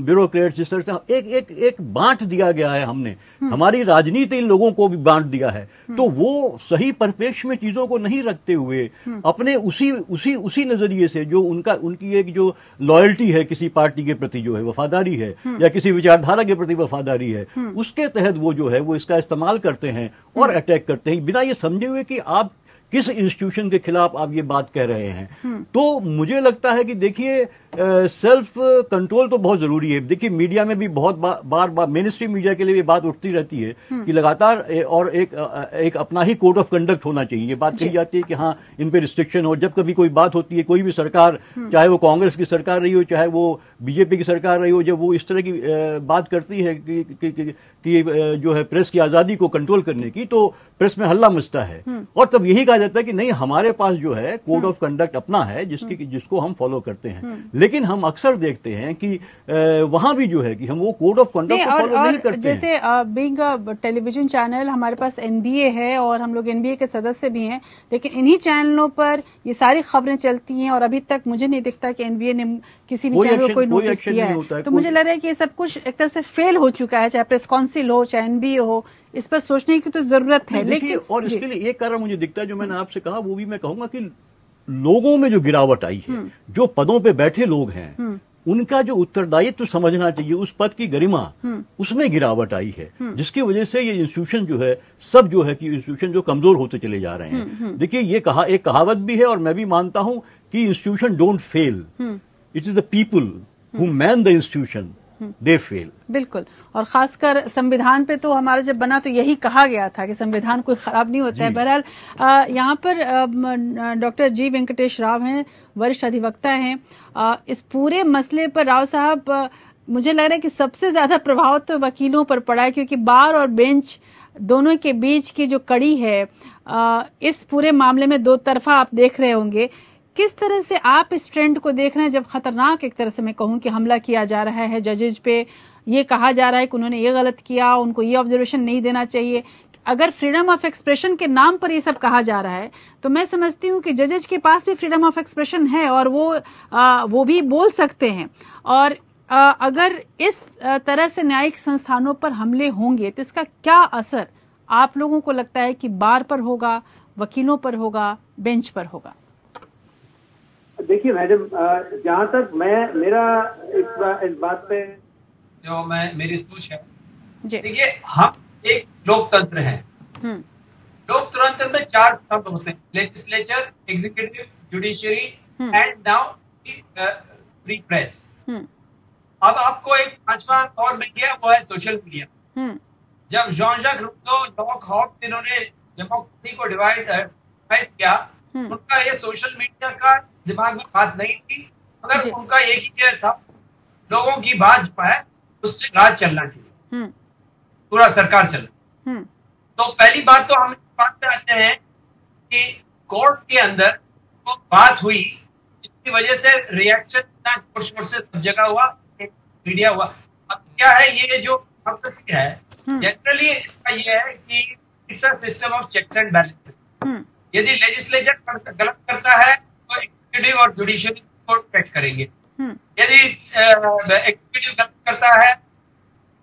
ब्यूरोक्रेट्स, जिस तरह से एक बांट दिया गया है, हमने हमारी राजनीति इन लोगों को भी बांट दिया है, तो वो सही परिप्रेक्ष्य में चीजों को नहीं रखते हुए अपने उसी नजरिए से जो उनकी एक जो लॉयल्टी है किसी पार्टी के प्रति, जो है वफादारी है, या किसी विचारधारा के प्रति वफादारी है, उसके तहत वो जो है वो इसका इस्तेमाल करते हैं और अटैक करते हैं, बिना ये समझे हुए कि आप किस इंस्टीट्यूशन के खिलाफ आप ये बात कह रहे हैं। तो मुझे लगता है कि देखिए सेल्फ कंट्रोल तो बहुत जरूरी है। देखिए मीडिया में भी बहुत बार मेन स्ट्रीम मीडिया के लिए भी बात उठती रहती है कि लगातार और एक अपना ही कोड ऑफ कंडक्ट होना चाहिए। ये बात कही जाती है कि हाँ इन पे रिस्ट्रिक्शन हो। जब कभी कोई बात होती है, कोई भी सरकार, चाहे वो कांग्रेस की सरकार रही हो, चाहे वो बीजेपी की सरकार रही हो, जब वो इस तरह की बात करती है कि जो है प्रेस की आजादी को कंट्रोल करने की, तो प्रेस में हल्ला मचता है, और तब यही कहा जाता है कि नहीं, हमारे पास जो है कोड ऑफ कंडक्ट अपना है जिसको हम फॉलो करते हैं। लेकिन हम अक्सर देखते हैं कि वहां भी जो है कि हम वो कोड ऑफ कंडक्ट को फॉलो नहीं करते। जैसे बीइंग टेलीविजन चैनल, हमारे पास एनबीए है और हम लोग एनबीए के सदस्य भी हैं, लेकिन इन्हीं चैनलों पर ये सारी खबरें चलती हैं और अभी तक मुझे नहीं दिखता कि एनबीए ने किसी भी चैनल को कोई नोटिस किया है। तो मुझे लग रहा है कि ये सब कुछ एक तरह से फेल हो चुका है, चाहे प्रेस काउंसिल हो, चाहे एनबीए हो। इस पर सोचने की तो जरूरत है। लेकिन और इसके लिए एक कारण मुझे दिखता है, जो मैंने आपसे कहा, वो भी मैं कहूंगा कि लोगों में जो गिरावट आई है, जो पदों पे बैठे लोग हैं, उनका जो उत्तरदायित्व समझना चाहिए, उस पद की गरिमा, उसमें गिरावट आई है, जिसकी वजह से ये इंस्टीट्यूशन जो है, सब जो है कि इंस्टीट्यूशन जो कमजोर होते चले जा रहे हैं। देखिए ये एक कहावत भी है और मैं भी मानता हूं कि institution don't fail, it is the people who man the institution, they fail. बिल्कुल। और खासकर संविधान पे तो हमारा जब बना तो यही कहा गया था कि संविधान कोई खराब नहीं होता है। बहरहाल यहाँ पर डॉक्टर जी वेंकटेश राव हैं, वरिष्ठ अधिवक्ता हैं। इस पूरे मसले पर राव साहब, मुझे लग रहा है कि सबसे ज्यादा प्रभाव तो वकीलों पर पड़ा है, क्योंकि बार और बेंच दोनों के बीच की जो कड़ी है, इस पूरे मामले में दो तरफा आप देख रहे होंगे। किस तरह से आप इस ट्रेंड को देख रहे हैं, जब खतरनाक एक तरह से मैं कहूं कि हमला किया जा रहा है जजेज पे, ये कहा जा रहा है कि उन्होंने ये गलत किया, उनको ये ऑब्जर्वेशन नहीं देना चाहिए। अगर फ्रीडम ऑफ एक्सप्रेशन के नाम पर ये सब कहा जा रहा है, तो मैं समझती हूँ कि जजेज के पास भी फ्रीडम ऑफ एक्सप्रेशन है और वो भी बोल सकते हैं। और अगर इस तरह से न्यायिक संस्थानों पर हमले होंगे तो इसका क्या असर आप लोगों को लगता है कि बार पर होगा, वकीलों पर होगा, बेंच पर होगा? देखिए मैडम, जहाँ तक मेरा इस बात पे जो मेरी सोच है, देखिए हम एक लोकतंत्र हैं। लोकतंत्र में 4 स्तंभ होते हैं, legislature, executive, judiciary and now free press. अब आपको एक 5वां और मिल गया, वो है सोशल मीडिया। जब John Jacques Rousseau, Locke Hobbes, इन्होंने डेमोक्रेसी को डिवाइड किया, उनका ये सोशल मीडिया का दिमाग में बात नहीं थी, मगर उनका एक ही केयर था, लोगों की बात जो है उससे राज चलना चाहिए, पूरा सरकार चलना। तो पहली बात तो हम इस बात पे आते हैं कि कोर्ट के अंदर वो बात हुई जिसकी वजह से रिएक्शन इतना जोर शोर से सब जगह हुआ, मीडिया हुआ। अब क्या है, ये जो डेमोक्रेसी है जनरली इसका ये है कि it's a system of checks and balances. यदि लेजिस्लेचर गलत करता है तो एग्जीक्यूटिव और जुडिशियरी को चेक करेंगे, यदि एग्जीक्यूटिव गलत करता है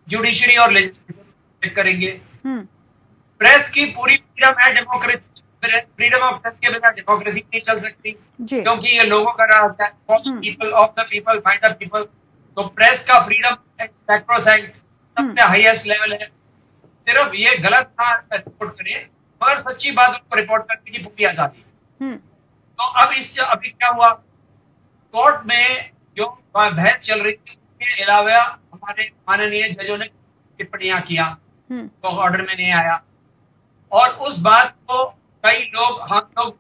जुडिशरी और लेजिस्लेचर चेक करेंगे। प्रेस की पूरी फ्रीडम है, डेमोक्रेसी फ्रीडम ऑफ प्रेस के बिना डेमोक्रेसी नहीं चल सकती, क्योंकि ये लोगों का राज है, for the people, of the people, by the people. तो प्रेस का फ्रीडम सैक्रोसैंक्ट सबसे हाईएस्ट लेवल है। सिर्फ ये गलत ना रिपोर्ट करे, मगर सच्ची बात उनको रिपोर्ट करने की पूरी आजादी है। तो अब इससे अभी क्या हुआ, कोर्ट में जो बहस चल रही थी उसके अलावा हमारे माननीय जजों ने टिप्पणियां किया तो ऑर्डर में नहीं आया, और उस बात को कई लोग, हम लोग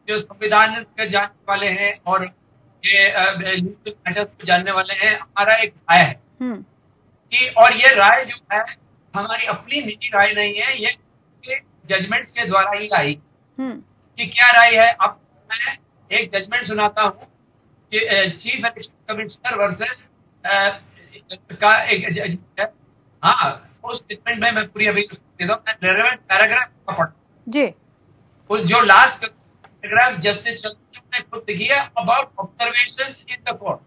जो संविधान के जानने वाले हैं और ये लीगल मैटर्स को जानने वाले हैं, हमारा एक राय है कि, और ये राय जो है हमारी अपनी निजी राय नहीं है, ये जजमेंट्स के द्वारा ही आई कि क्या राय है। अब मैं एक जजमेंट सुनाता हूँ कि चीफ इलेक्शन कमिश्नर वर्सेस का एक जजमेंट है। हाँ, उस जजमेंट में मैं पूरी अभी रेलेवेंट पैराग्राफ का पढ़ जी, जो लास्ट पैराग्राफ जस्टिस चंद्रचूड़ ने खुद लिखी है about observations in the court,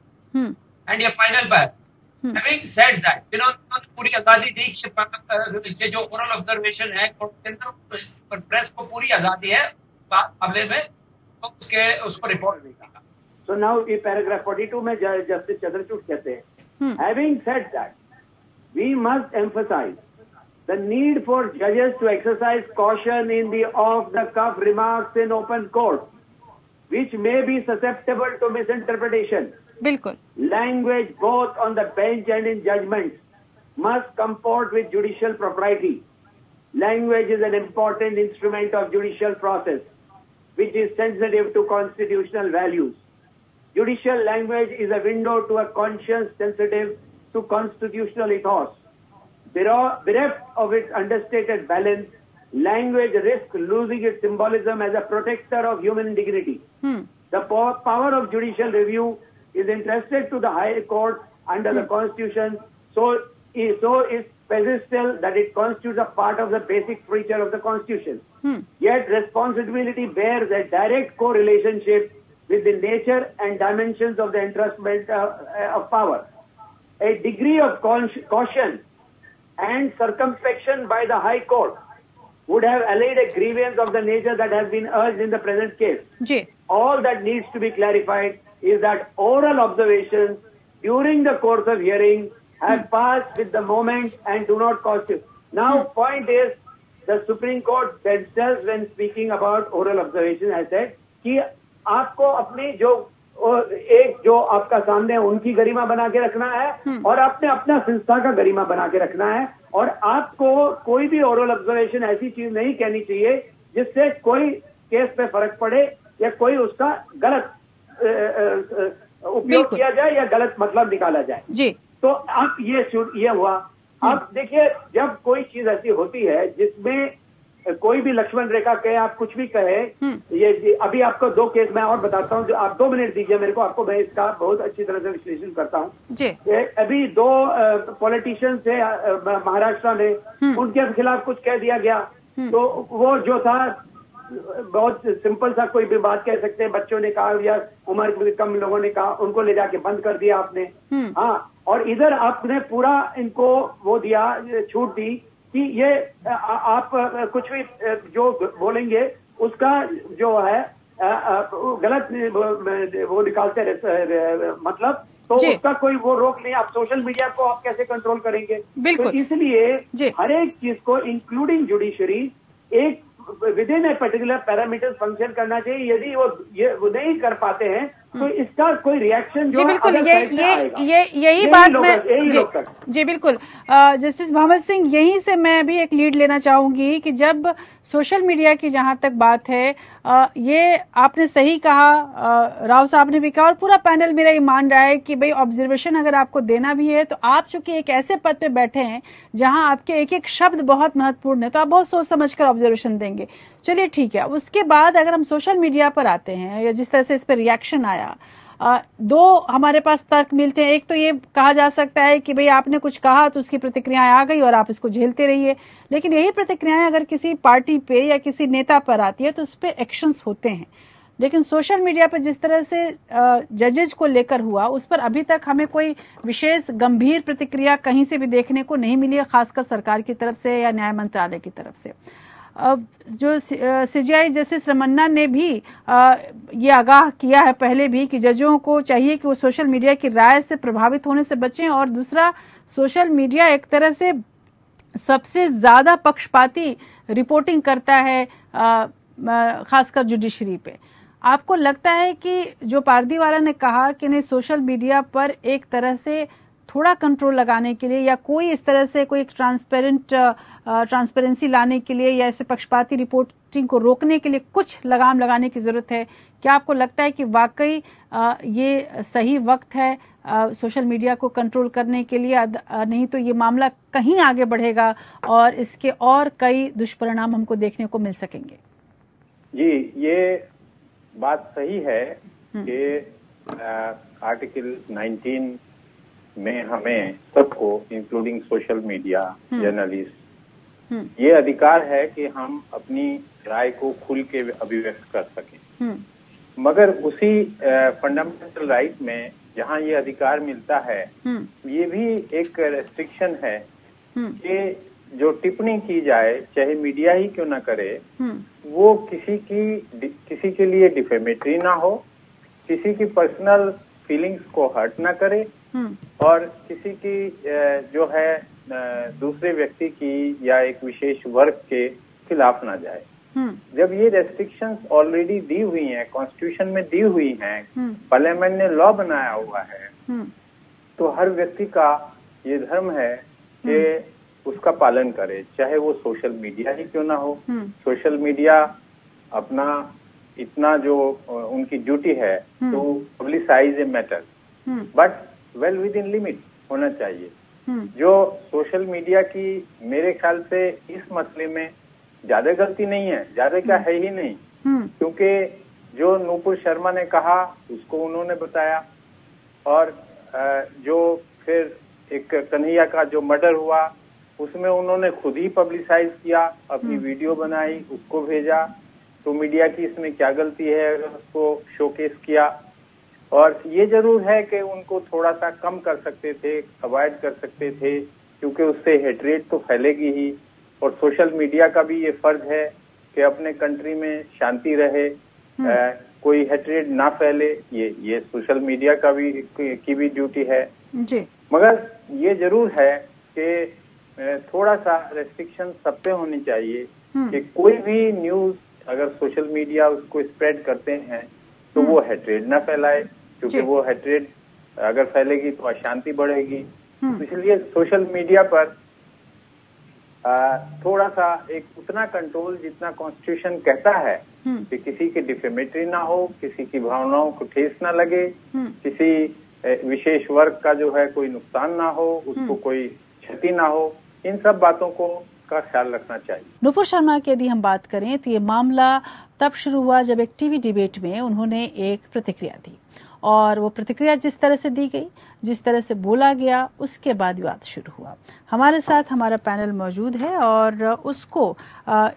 and ये final paragraph. Having said that, उन्होंने पूरी आजादी दी कि ये जो ओरल ऑब्जर्वेशन है कोर्ट के अंदर, प्रेस को पूरी आजादी है मामले में उसको रिपोर्ट देगा। So now ये पैराग्राफ 42 में जस्टिस चंद्रचूड़ कहते हैं, Having said that, we must emphasize the need for judges to exercise caution in the off-the-cuff remarks in open court, which may be susceptible to misinterpretation. बिल्कुल। Language both on the bench and in judgments must comport with judicial propriety. Language is an important instrument of judicial process, which is sensitive to constitutional values. Judicial language is a window to a conscience sensitive to constitutional ethos. Bereft of its understated balance, language risks losing its symbolism as a protector of human dignity. The power of judicial review is entrusted to the High Court under the Constitution, so is pedestal that it constitutes a part of the basic feature of the Constitution. Yet responsibility bears a direct correlationship with the nature and dimensions of the entrustment of power. A degree of caution and circumspection by the High Court would have allayed a grievance of the nature that has been urged in the present case. All that needs to be clarified is that oral observations during the course of hearing have passed with the moment and do not constitute. Now, point is, the Supreme Court themselves, when speaking about oral observation, has said कि आपको अपनी जो आपका सामने है उनकी गरिमा बना के रखना है और आपने अपना संस्था का गरिमा बना के रखना है, और आपको कोई भी ओरल ऑब्जर्वेशन ऐसी चीज नहीं कहनी चाहिए जिससे कोई केस पे फर्क पड़े या कोई उसका गलत उपयोग किया जाए या गलत मतलब निकाला जाए जी। तो अब ये हुआ। अब देखिए, जब कोई चीज ऐसी होती है जिसमें कोई भी लक्ष्मण रेखा कहे, आप कुछ भी कहे, ये अभी आपको दो केस मैं और बताता हूँ, जो आप 2 मिनट दीजिए मेरे को, आपको मैं इसका बहुत अच्छी तरह से विश्लेषण करता हूँ। अभी 2 पॉलिटिशियंस थे महाराष्ट्र में, उनके खिलाफ कुछ कह दिया गया, तो वो जो था बहुत सिंपल सा कोई भी बात कह सकते हैं, बच्चों ने कहा या उम्र कम लोगों ने कहा, उनको ले जाके बंद कर दिया आपने। हाँ, और इधर आपने पूरा इनको वो दिया, छूट दी कि ये आप कुछ भी जो बोलेंगे उसका जो है गलत वो निकालते मतलब, तो उसका कोई वो रोक नहीं। आप सोशल मीडिया को आप कैसे कंट्रोल करेंगे? तो इसलिए हर एक चीज को इंक्लूडिंग जुडिशरी एक with in a particular parameters function करना चाहिए। यदि वो नहीं कर पाते हैं तो इसका कोई रिएक्शन जी बिल्कुल, यही बात मैं जी बिल्कुल जस्टिस मोहम्मद सिंह, यहीं से मैं भी एक लीड लेना चाहूंगी कि जब सोशल मीडिया की जहां तक बात है, ये आपने सही कहा, राव साहब ने भी कहा, और पूरा पैनल मेरा ये मान रहा है कि भाई ऑब्जर्वेशन अगर आपको देना भी है तो आप चूंकि एक ऐसे पद पे बैठे हैं जहां आपके एक एक शब्द बहुत महत्वपूर्ण है, तो आप बहुत सोच समझ कर ऑब्जर्वेशन देंगे। चलिए ठीक है, उसके बाद अगर हम सोशल मीडिया पर आते हैं या जिस तरह से इस पर रिएक्शन आया, दो हमारे पास तर्क मिलते हैं। एक तो ये कहा जा सकता है कि भाई आपने कुछ कहा तो उसकी प्रतिक्रियाएं आ गई और आप इसको झेलते रहिए, लेकिन यही प्रतिक्रियाएं अगर किसी पार्टी पे या किसी नेता पर आती है तो उस पर एक्शंस होते हैं। लेकिन सोशल मीडिया पर जिस तरह से जजेज को लेकर हुआ, उस पर अभी तक हमें कोई विशेष गंभीर प्रतिक्रिया कहीं से भी देखने को नहीं मिली है, खासकर सरकार की तरफ से या न्याय मंत्रालय की तरफ से। जो सीजेआई जस्टिस रमन्ना ने भी ये आगाह किया है पहले भी कि जजों को चाहिए कि वो सोशल मीडिया की राय से प्रभावित होने से बचें, और दूसरा सोशल मीडिया एक तरह से सबसे ज्यादा पक्षपाती रिपोर्टिंग करता है खासकर जुडिशरी पे। आपको लगता है कि जो पारदीवाला ने कहा कि नहीं, सोशल मीडिया पर एक तरह से थोड़ा कंट्रोल लगाने के लिए या कोई इस तरह से कोई ट्रांसपेरेंसी लाने के लिए या ऐसे पक्षपाती रिपोर्टिंग को रोकने के लिए कुछ लगाम लगाने की जरूरत है? क्या आपको लगता है कि वाकई ये सही वक्त है सोशल मीडिया को कंट्रोल करने के लिए? नहीं तो ये मामला कहीं आगे बढ़ेगा और इसके और कई दुष्परिणाम हमको देखने को मिल सकेंगे। जी, ये बात सही है कि आर्टिकल 19 में हमें सबको, इंक्लूडिंग सोशल मीडिया जर्नलिस्ट, ये अधिकार है कि हम अपनी राय को खुल के अभिव्यक्त कर सकें। मगर उसी फंडामेंटल राइट में जहां ये अधिकार मिलता है, ये भी एक रेस्ट्रिक्शन है कि जो टिप्पणी की जाए, चाहे मीडिया ही क्यों ना करे, वो किसी के लिए डिफेमेटरी ना हो, किसी की पर्सनल फीलिंग्स को हर्ट ना करे, और किसी की जो है दूसरे व्यक्ति की या एक विशेष वर्ग के खिलाफ ना जाए। जब ये रेस्ट्रिक्शंस ऑलरेडी दी हुई हैं, कॉन्स्टिट्यूशन में दी हुई हैं, पार्लियामेंट ने लॉ बनाया हुआ है, तो हर व्यक्ति का ये धर्म है कि उसका पालन करे, चाहे वो सोशल मीडिया ही क्यों ना हो। सोशल मीडिया अपना इतना जो उनकी ड्यूटी है to publicise a matter, but well within limit होना चाहिए। जो सोशल मीडिया की मेरे ख्याल से इस मसले में ज्यादा गलती नहीं है, ज्यादा क्या है ही नहीं, क्योंकि जो नूपुर शर्मा ने कहा उसको उन्होंने बताया, और जो फिर एक कन्हैया का जो मर्डर हुआ उसमें उन्होंने खुद ही पब्लिसाइज किया, अपनी वीडियो बनाई, उसको भेजा। तो मीडिया की इसमें क्या गलती है अगर उसको शोकेस किया? और ये जरूर है कि उनको थोड़ा सा कम कर सकते थे, अवॉइड कर सकते थे, क्योंकि उससे हेटरेट तो फैलेगी ही। और सोशल मीडिया का भी ये फर्ज है कि अपने कंट्री में शांति रहे, कोई हेटरेट ना फैले, ये सोशल मीडिया का भी की भी ड्यूटी है जी। मगर ये जरूर है कि थोड़ा सा रेस्ट्रिक्शन सब पे होनी चाहिए कि कोई भी न्यूज अगर सोशल मीडिया उसको स्प्रेड करते हैं तो वो हेट्रेड ना फैलाए, क्योंकि वो हेट्रेड अगर फैलेगी तो अशांति बढ़ेगी। तो इसलिए सोशल मीडिया पर थोड़ा सा एक उतना कंट्रोल जितना कॉन्स्टिट्यूशन कहता है कि किसी की डिफेमेटरी ना हो, किसी की भावनाओं को ठेस ना लगे, किसी विशेष वर्ग का जो है कोई नुकसान ना हो, उसको कोई क्षति ना हो, इन सब बातों को का ख्याल रखना चाहिए। नूपुर शर्मा की यदि हम बात करें तो ये मामला तब शुरू हुआ जब एक टीवी डिबेट में उन्होंने एक प्रतिक्रिया दी, और वो प्रतिक्रिया जिस तरह से दी गई, जिस तरह से बोला गया, उसके बाद विवाद शुरू हुआ। हमारे साथ हमारा पैनल मौजूद है और उसको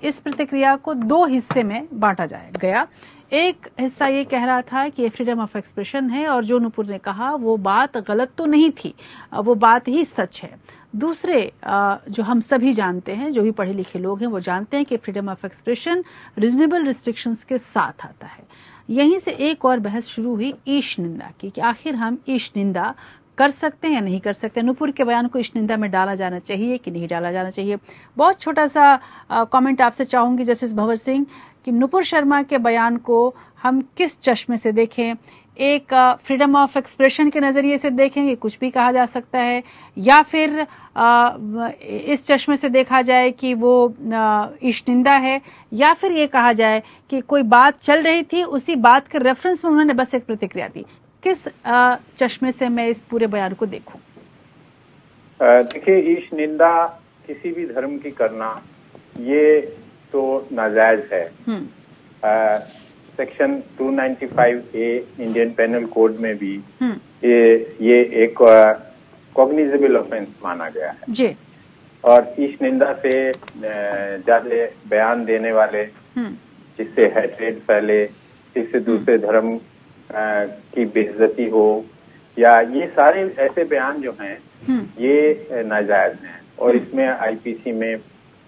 इस प्रतिक्रिया को दो हिस्से में बांटा गया। एक हिस्सा ये कह रहा था कि ये फ्रीडम ऑफ एक्सप्रेशन है और जो नूपुर ने कहा वो बात गलत तो नहीं थी, वो बात ही सच है। दूसरे जो हम सभी जानते हैं, जो भी पढ़े लिखे लोग हैं वो जानते हैं कि freedom of expression reasonable restrictions के साथ आता है। यहीं से एक और बहस शुरू हुई ईश निंदा की कि आखिर हम ईश निंदा कर सकते हैं या नहीं कर सकते। नूपुर के बयान को ईश निंदा में डाला जाना चाहिए कि नहीं डाला जाना चाहिए। बहुत छोटा सा कमेंट आपसे चाहूंगी जस्टिस भंवर सिंह कि नूपुर शर्मा के बयान को हम किस चश्मे से देखें। एक फ्रीडम ऑफ एक्सप्रेशन के नजरिए से देखेंगे, कुछ भी कहा जा सकता है, या फिर इस चश्मे से देखा जाए कि वो ईशनिंदा है, या फिर ये कहा जाए कि कोई बात चल रही थी, उसी बात के रेफरेंस में उन्होंने बस एक प्रतिक्रिया दी? किस चश्मे से मैं इस पूरे बयान को देखूं? देखिए, ईशनिंदा किसी भी धर्म की करना ये तो नाजायज है। Section 295A Indian panel code में भी ये एक कॉग्निजेबल ऑफेंस माना गया है जी। और ईशनिंदा से ज्यादा बयान देने वाले, जिससे हैट्रेड फैले, जिससे दूसरे धर्म की बेइज्जती हो, या ये सारे ऐसे बयान जो हैं ये नाजायज हैं। और इसमें आईपीसी में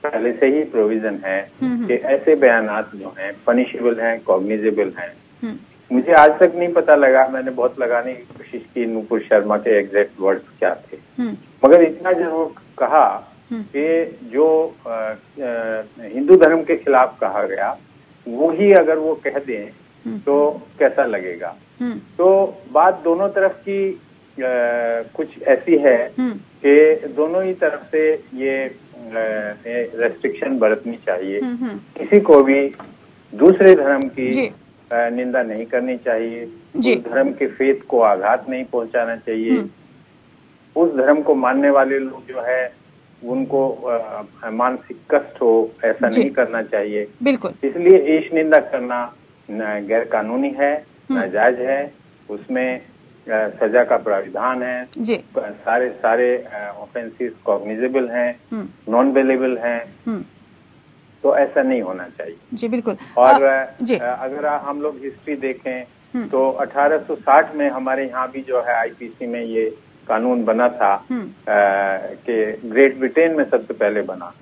पहले से ही प्रोविजन है कि ऐसे बयानात जो हैं पनिशेबल हैं, कॉग्निजेबल हैं। मुझे आज तक नहीं पता लगा, मैंने बहुत लगाने की कोशिश की नूपुर शर्मा के एग्जैक्ट वर्ड्स क्या थे, मगर इतना जरूर कहा कि जो हिंदू धर्म के खिलाफ कहा गया वो ही अगर वो कह दें तो कैसा लगेगा। तो बात दोनों तरफ की कुछ ऐसी है कि दोनों ही तरफ से ये रेस्ट्रिक्शन बरतनी चाहिए। किसी को भी दूसरे धर्म की निंदा नहीं करनी चाहिए, उस धर्म के फेथ को आघात नहीं पहुंचाना चाहिए, उस धर्म को मानने वाले लोग जो है उनको मानसिक कष्ट हो ऐसा नहीं करना चाहिए। बिल्कुल। इसलिए ईश निंदा करना गैर कानूनी है, नाजायज है, उसमें सजा का प्राविधान है, सारे ऑफेंसेस कॉग्निजेबल हैं, नॉन बेलेबल हैं, तो ऐसा नहीं होना चाहिए। जी बिल्कुल। और अगर हम लोग हिस्ट्री देखें तो 1860 में हमारे यहाँ भी जो है आईपीसी में ये कानून बना था कि ग्रेट ब्रिटेन में सबसे पहले बना,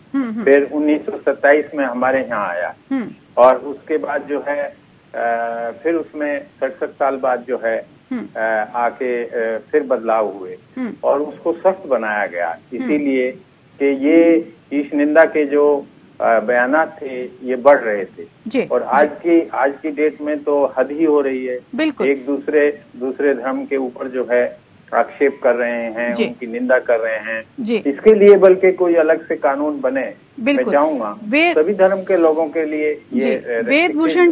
फिर 1927 में हमारे यहाँ आया, और उसके बाद जो है फिर उसमें 67 साल बाद जो है आके फिर बदलाव हुए और उसको सख्त बनाया गया, इसीलिए कि ये ईश निंदा के जो बयानात थे ये बढ़ रहे थे, और आज की डेट में तो हद ही हो रही है। एक दूसरे धर्म के ऊपर जो है आक्षेप कर रहे हैं, उनकी निंदा कर रहे हैं। इसके लिए बल्कि कोई अलग से कानून बने, मैं चाहूंगा सभी धर्म के लोगों के लिए ये। वेदभूषण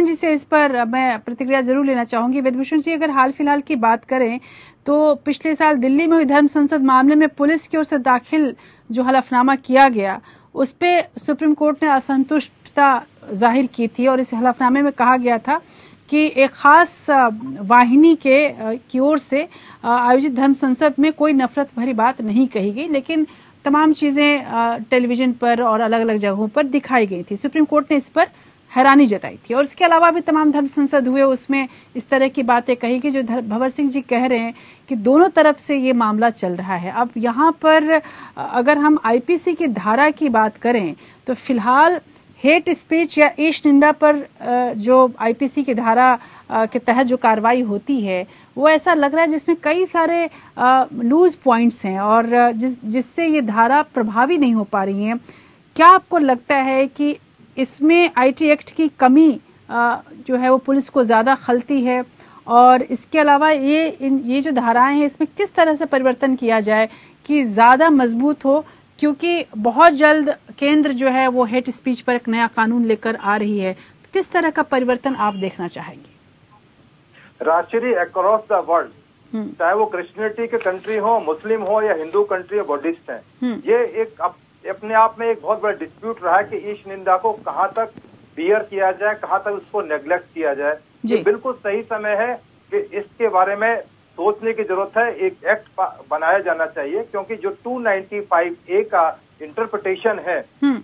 जी से इस पर मैं प्रतिक्रिया जरूर लेना चाहूंगी। वेदभूषण जी, अगर हाल फिलहाल की बात करें तो पिछले साल दिल्ली में हुई धर्म संसद मामले में पुलिस की ओर से दाखिल जो हलफनामा किया गया उस पे सुप्रीम कोर्ट ने असंतुष्टता जाहिर की थी, और इस हलफनामे में कहा गया था कि एक खास वाहिनी की ओर से आयोजित धर्म संसद में कोई नफरत भरी बात नहीं कही गई, लेकिन तमाम चीजें टेलीविजन पर और अलग अलग जगहों पर दिखाई गई थी। सुप्रीम कोर्ट ने इस पर हैरानी जताई थी, और इसके अलावा भी तमाम धर्म संसद हुए, उसमें इस तरह की बातें कही कि जो भंवर सिंह जी कह रहे हैं कि दोनों तरफ से ये मामला चल रहा है। अब यहाँ पर अगर हम आईपीसी की धारा की बात करें तो फिलहाल हेट स्पीच या ईश निंदा पर जो आईपीसी की धारा के तहत जो कार्रवाई होती है वो ऐसा लग रहा है जिसमें कई सारे लूज पॉइंट्स हैं और जिससे ये धारा प्रभावी नहीं हो पा रही है। क्या आपको लगता है कि इसमें आईटी एक्ट की कमी जो है वो पुलिस को ज़्यादा खलती है, और इसके अलावा ये जो धाराएं हैं इसमें किस तरह से परिवर्तन किया जाए कि ज़्यादा मजबूत हो, क्योंकि बहुत जल्द केंद्र जो है वो हेट स्पीच पर एक नया कानून लेकर आ रही है। किस तरह का परिवर्तन आप देखना चाहेंगे? राष्ट्रीय अक्रॉस द वर्ल्ड, चाहे वो क्रिश्चियनिटी के कंट्री हो, मुस्लिम हो या हिंदू कंट्री, बुद्धिस्ट है, ये एक अपने आप में एक बहुत बड़ा डिस्प्यूट रहा है कि ईश निंदा को कहाँ तक बियर किया जाए, कहाँ तक उसको नेग्लेक्ट किया जाए। ये बिल्कुल सही समय है कि इसके बारे में सोचने की जरूरत है, एक एक्ट बनाया जाना चाहिए, क्योंकि जो 295A का इंटरप्रिटेशन है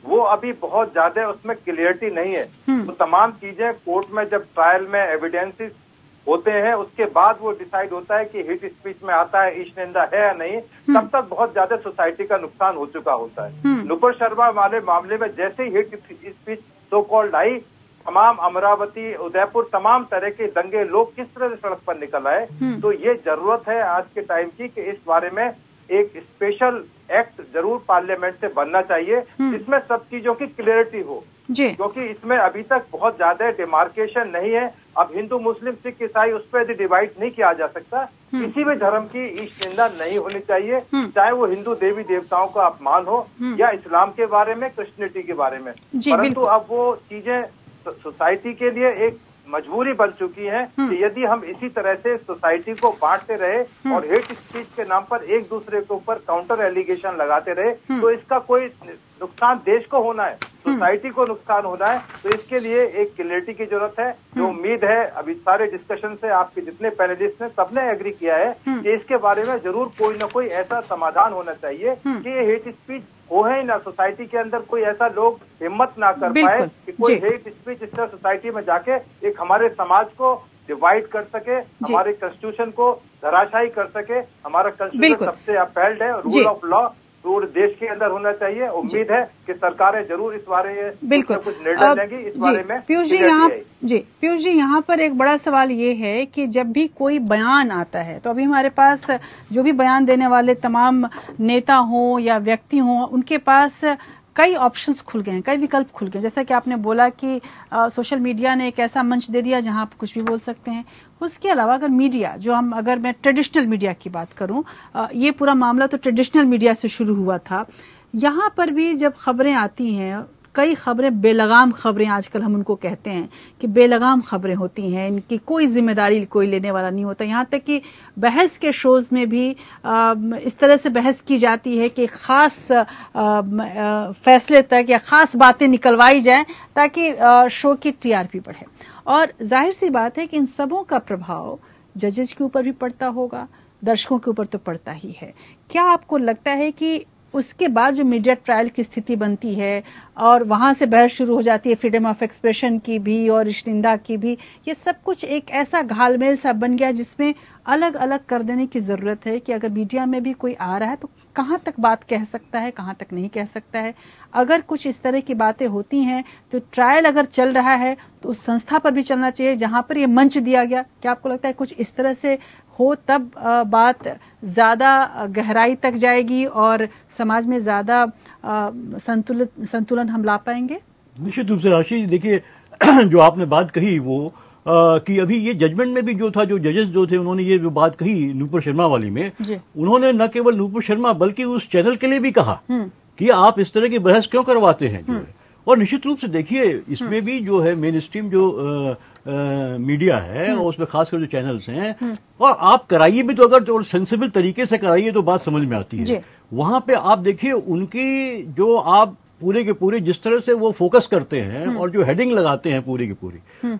वो अभी बहुत ज्यादा उसमें क्लियरिटी नहीं है। तो तमाम चीजें कोर्ट में जब ट्रायल में एविडेंसेस होते हैं उसके बाद वो डिसाइड होता है कि हेट स्पीच में आता है, ईश निंदा है या नहीं, तब तक बहुत ज्यादा सोसाइटी का नुकसान हो चुका होता है। नुपुर शर्मा वाले मामले में जैसे ही हेट स्पीच सो कॉल्ड आई, तमाम अमरावती, उदयपुर, तमाम तरह के दंगे लोग किस तरह से सड़क पर निकल आए। तो ये जरूरत है आज के टाइम की कि इस बारे में एक स्पेशल एक्ट जरूर पार्लियामेंट से बनना चाहिए जिसमें सब चीजों की क्लियरिटी हो। क्योंकि इसमें अभी तक बहुत ज्यादा डिमार्केशन नहीं है। अब हिंदू मुस्लिम सिख ईसाई उस पर यदि डिवाइड नहीं किया जा सकता। किसी भी धर्म की ईश निंदा नहीं होनी चाहिए, चाहे वो हिंदू देवी देवताओं का अपमान हो या इस्लाम के बारे में, क्रिश्चियनिटी के बारे में। परंतु अब वो चीजें सोसाइटी के लिए एक मजबूरी बन चुकी है कि यदि हम इसी तरह से सोसाइटी को बांटते रहे और हेट स्पीच के नाम पर एक दूसरे के ऊपर काउंटर एलिगेशन लगाते रहे तो इसका कोई नुकसान देश को होना है, सोसाइटी को नुकसान होना है। तो इसके लिए एक क्लैरिटी की जरूरत है। जो उम्मीद है अभी सारे डिस्कशन से आपके जितने पैनलिस्ट हैं सबने एग्री किया है कि इसके बारे में जरूर कोई ना कोई ऐसा समाधान होना चाहिए कि ये हेट स्पीच हो है ना, सोसाइटी के अंदर कोई ऐसा लोग हिम्मत ना कर पाए कि कोई हेट स्पीच इस तरह सोसाइटी में जाके एक हमारे समाज को डिवाइड कर सके, हमारे कॉन्स्टिट्यूशन को धराशायी कर सके। हमारा कॉन्स्टिट्यूशन सबसे अपहेल्ड है, रूल ऑफ लॉ पूरे देश के अंदर होना चाहिए। उम्मीद है कि सरकारें जरूर इस बारे में कुछ निर्णय लेंगी इस बारे में। पीयूष जी यहाँ पर एक बड़ा सवाल ये है कि जब भी कोई बयान आता है तो अभी हमारे पास जो भी बयान देने वाले तमाम नेता हों या व्यक्ति हों उनके पास कई ऑप्शंस खुल गए हैं, कई विकल्प खुल गए हैं। जैसा कि आपने बोला कि सोशल मीडिया ने एक ऐसा मंच दे दिया जहां आप कुछ भी बोल सकते हैं। उसके अलावा अगर मीडिया, अगर मैं ट्रेडिशनल मीडिया की बात करूं, ये पूरा मामला तो ट्रेडिशनल मीडिया से शुरू हुआ था। यहाँ पर भी जब खबरें आती हैं, कई खबरें बेलगाम खबरें आजकल हम उनको कहते हैं कि बेलगाम खबरें होती हैं, इनकी कोई जिम्मेदारी कोई लेने वाला नहीं होता। यहाँ तक कि बहस के शोज में भी इस तरह से बहस की जाती है कि खास फैसले तक या खास बातें निकलवाई जाएं ताकि शो की टीआरपी बढ़े। और जाहिर सी बात है कि इन सबों का प्रभाव जजेस के ऊपर भी पड़ता होगा, दर्शकों के ऊपर तो पड़ता ही है। क्या आपको लगता है कि उसके बाद जो मीडिया ट्रायल की स्थिति बनती है और वहां से बहस शुरू हो जाती है फ्रीडम ऑफ एक्सप्रेशन की भी और इश्तिंदा की भी, ये सब कुछ एक ऐसा घालमेल सा बन गया जिसमें अलग अलग कर देने की जरूरत है कि अगर मीडिया में भी कोई आ रहा है तो कहाँ तक बात कह सकता है, कहाँ तक नहीं कह सकता है। अगर कुछ इस तरह की बातें होती हैं तो ट्रायल अगर चल रहा है तो उस संस्था पर भी चलना चाहिए जहां पर ये मंच दिया गया। क्या आपको लगता है कुछ इस तरह से हो तब बात ज्यादा गहराई तक जाएगी और समाज में ज्यादा संतुलन हम ला पाएंगे? निश्चित रूप से राशि, देखिए जो आपने बात कही वो कि अभी ये जजमेंट में भी जो था, जो जजेस जो थे उन्होंने ये जो बात कही नूपुर शर्मा वाली में, उन्होंने न केवल नूपुर शर्मा बल्कि उस चैनल के लिए भी कहा कि आप इस तरह की बहस क्यों करवाते हैं जो है। और निश्चित रूप से देखिए इसमें भी जो है मेन स्ट्रीम जो मीडिया है और उसमें खासकर जो चैनल्स हैं, और आप कराइए भी तो अगर और सेंसिबल तरीके से कराइए तो बात समझ में आती है। वहां पे आप देखिए उनकी जो आप पूरे के पूरे जिस तरह से वो फोकस करते हैं और जो हेडिंग लगाते हैं पूरी की पूरी,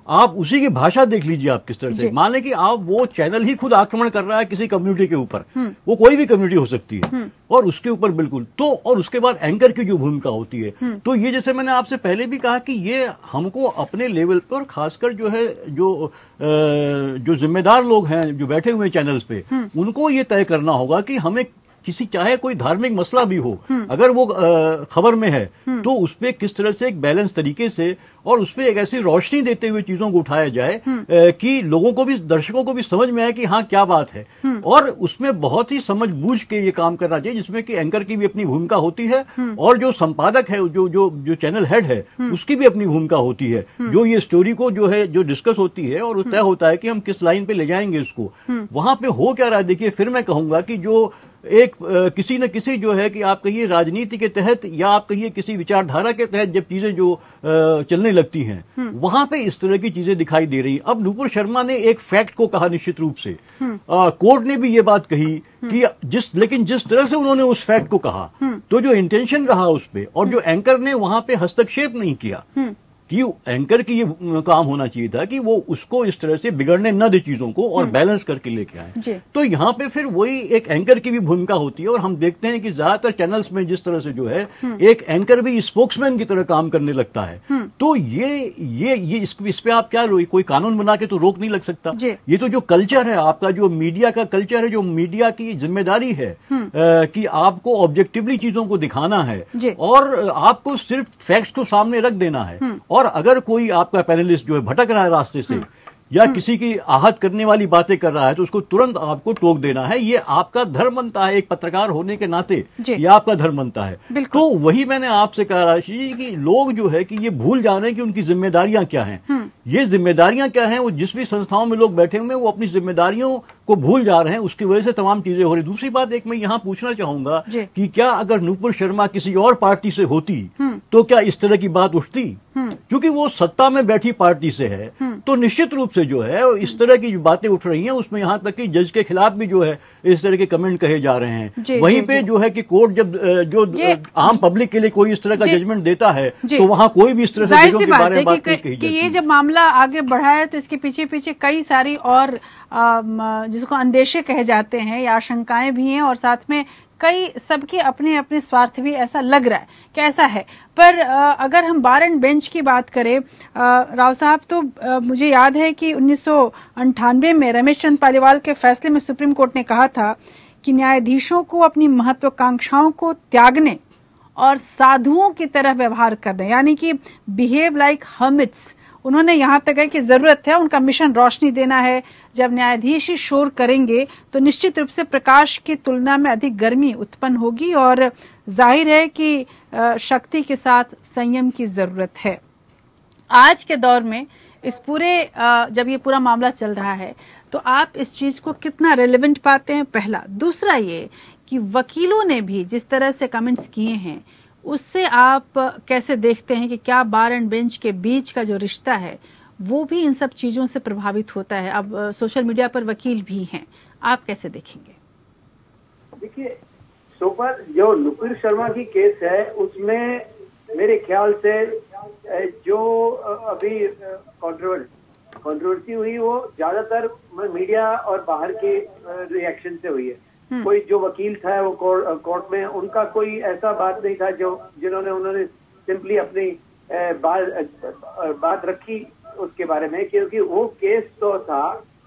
आप उसी की भाषा देख लीजिए आप किस तरह से। मान लें कि आप वो चैनल ही खुद आक्रमण कर रहा है किसी कम्युनिटी के ऊपर, वो कोई भी कम्युनिटी हो सकती है, और उसके ऊपर बिल्कुल तो, और उसके बाद एंकर की जो भूमिका होती है, तो ये जैसे मैंने आपसे पहले भी कहा कि ये हमको अपने लेवल पर खासकर जो है जो जिम्मेदार लोग हैं जो बैठे हुए चैनल्स पे, उनको ये तय करना होगा कि हमें किसी चाहे कोई धार्मिक मसला भी हो, अगर वो खबर में है तो उस पर किस तरह से एक बैलेंस तरीके से और उस पर एक ऐसी रोशनी देते हुए चीजों को उठाया जाए कि लोगों को भी, दर्शकों को भी समझ में आए कि हाँ क्या बात है। और उसमें बहुत ही समझ बूझ के ये काम करना चाहिए जिसमें कि एंकर की भी अपनी भूमिका होती है और जो संपादक है, जो चैनल हेड है, उसकी भी अपनी भूमिका होती है। जो ये स्टोरी को जो है जो डिस्कस होती है और तय होता है कि हम किस लाइन पे ले जाएंगे इसको, वहां पे हो क्या रहा है। देखिए फिर मैं कहूंगा कि जो एक किसी न किसी जो है कि आप कहिए राजनीति के तहत या आप कहिए किसी विचारधारा के तहत जब चीजें जो चलने लगती हैं, वहां पे इस तरह की चीजें दिखाई दे रही। अब नूपुर शर्मा ने एक फैक्ट को कहा निश्चित रूप से, कोर्ट ने भी ये बात कही कि लेकिन जिस तरह से उन्होंने उस फैक्ट को कहा तो जो इंटेंशन रहा उस पे, और जो एंकर ने वहां पे हस्तक्षेप नहीं किया, कि एंकर की ये काम होना चाहिए था कि वो उसको इस तरह से बिगड़ने न दे चीजों को और बैलेंस करके लेके आए। तो यहाँ पे फिर वही एक एंकर की भी भूमिका होती है। और हम देखते हैं कि ज्यादातर चैनल्स में जिस तरह से जो है एक एंकर भी स्पोक्समैन की तरह काम करने लगता है। तो ये इस पे आप क्या कोई कानून बना के तो रोक नहीं लग सकता। ये तो जो कल्चर है आपका, जो मीडिया का कल्चर है, जो मीडिया की जिम्मेदारी है कि आपको ऑब्जेक्टिवली चीजों को दिखाना है और आपको सिर्फ फैक्ट्स को सामने रख देना है। और अगर कोई आपका पैनलिस्ट जो है भटक रहा है रास्ते से या किसी की आहत करने वाली बातें कर रहा है तो उसको तुरंत आपको टोक देना है। ये आपका धर्म बनता है, एक पत्रकार होने के नाते ये आपका धर्म बनता है। तो वही मैंने आपसे कहा राशि जी कि लोग जो है कि ये भूल जा रहे हैं कि उनकी जिम्मेदारियां क्या हैं। ये जिम्मेदारियां क्या हैं, वो जिस भी संस्थाओं में लोग बैठे हुए हैं वो अपनी जिम्मेदारियों को भूल जा रहे हैं, उसकी वजह से तमाम चीजें हो रही। दूसरी बात एक मैं यहाँ पूछना चाहूंगा कि क्या अगर नुपुर शर्मा किसी और पार्टी से होती तो क्या इस तरह की बात उठती? क्योंकि वो सत्ता में बैठी पार्टी से है तो निश्चित रूप से जो है इस तरह की बातें उठ रही हैं, उसमें यहाँ तक कि जज के खिलाफ भी जो है इस तरह के कमेंट कहे जा रहे हैं। वहीं पे जो है कि कोर्ट जब जो आम पब्लिक के लिए कोई इस तरह का जजमेंट देता है तो वहाँ कोई भी इस तरह से के बारे में बात नहीं कही जाती। ये जब मामला आगे बढ़ा है तो इसके पीछे पीछे कई सारी और जिसको अंदेशे कहे जाते हैं या आशंकाएं भी हैं, और साथ में कई सबके अपने अपने स्वार्थ भी ऐसा लग रहा है कि ऐसा है। पर अगर हम बार एंड बेंच की बात करें राव साहब, तो मुझे याद है कि 1998 में रमेश चंद पालीवाल के फैसले में सुप्रीम कोर्ट ने कहा था कि न्यायाधीशों को अपनी महत्वाकांक्षाओं को त्यागने और साधुओं की तरह व्यवहार करने, यानी कि बिहेव लाइक हर्मिट्स। उन्होंने यहाँ तक है कि जरूरत है, उनका मिशन रोशनी देना है। जब न्यायाधीश ही शोर करेंगे तो निश्चित रूप से प्रकाश की तुलना में अधिक गर्मी उत्पन्न होगी, और जाहिर है कि शक्ति के साथ संयम की जरूरत है। आज के दौर में इस पूरे जब ये पूरा मामला चल रहा है तो आप इस चीज को कितना रेलेवेंट पाते हैं, पहला। दूसरा ये कि वकीलों ने भी जिस तरह से कमेंट्स किए हैं उससे आप कैसे देखते हैं कि क्या बार एंड बेंच के बीच का जो रिश्ता है वो भी इन सब चीजों से प्रभावित होता है? अब सोशल मीडिया पर वकील भी हैं, आप कैसे देखेंगे? देखिए, सोफर जो नुपुर शर्मा की केस है उसमें मेरे ख्याल से जो अभी कंट्रोवर्सी हुई वो ज्यादातर मीडिया और बाहर के रिएक्शन से हुई है। कोई जो वकील था वो कोर्ट में, उनका कोई ऐसा बात नहीं था उन्होंने सिंपली अपनी बात रखी उसके बारे में, क्योंकि वो केस तो था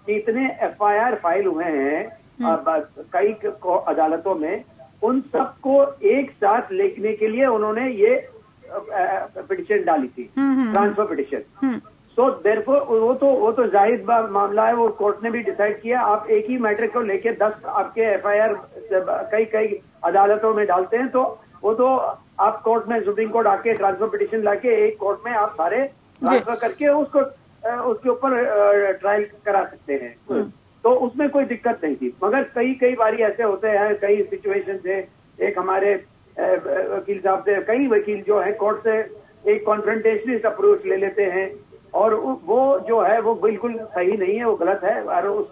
कि इतने FIR फाइल हुए हैं कई अदालतों में, उन सबको एक साथ लिखने के लिए उन्होंने ये पिटिशन डाली थी, ट्रांसफर पिटिशन। सो देयरफॉर वो तो जाहिर मामला है, वो कोर्ट ने भी डिसाइड किया। आप एक ही मैटर को लेके 10 आपके FIR कई अदालतों में डालते हैं तो वो तो आप कोर्ट में सुप्रीम कोर्ट आके ट्रांसफर पिटिशन लाके एक कोर्ट में आप सारे ट्रांसफर करके उसके ऊपर ट्रायल करा सकते हैं, तो उसमें कोई दिक्कत नहीं थी। मगर कई बारी ऐसे होते हैं, कई सिचुएशन थे। एक हमारे वकील साहब थे, कई वकील जो है कोर्ट से एक कॉन्फ्रंटेशनिस्ट अप्रोच ले लेते हैं, और वो जो है वो बिल्कुल सही नहीं है, वो गलत है, और उस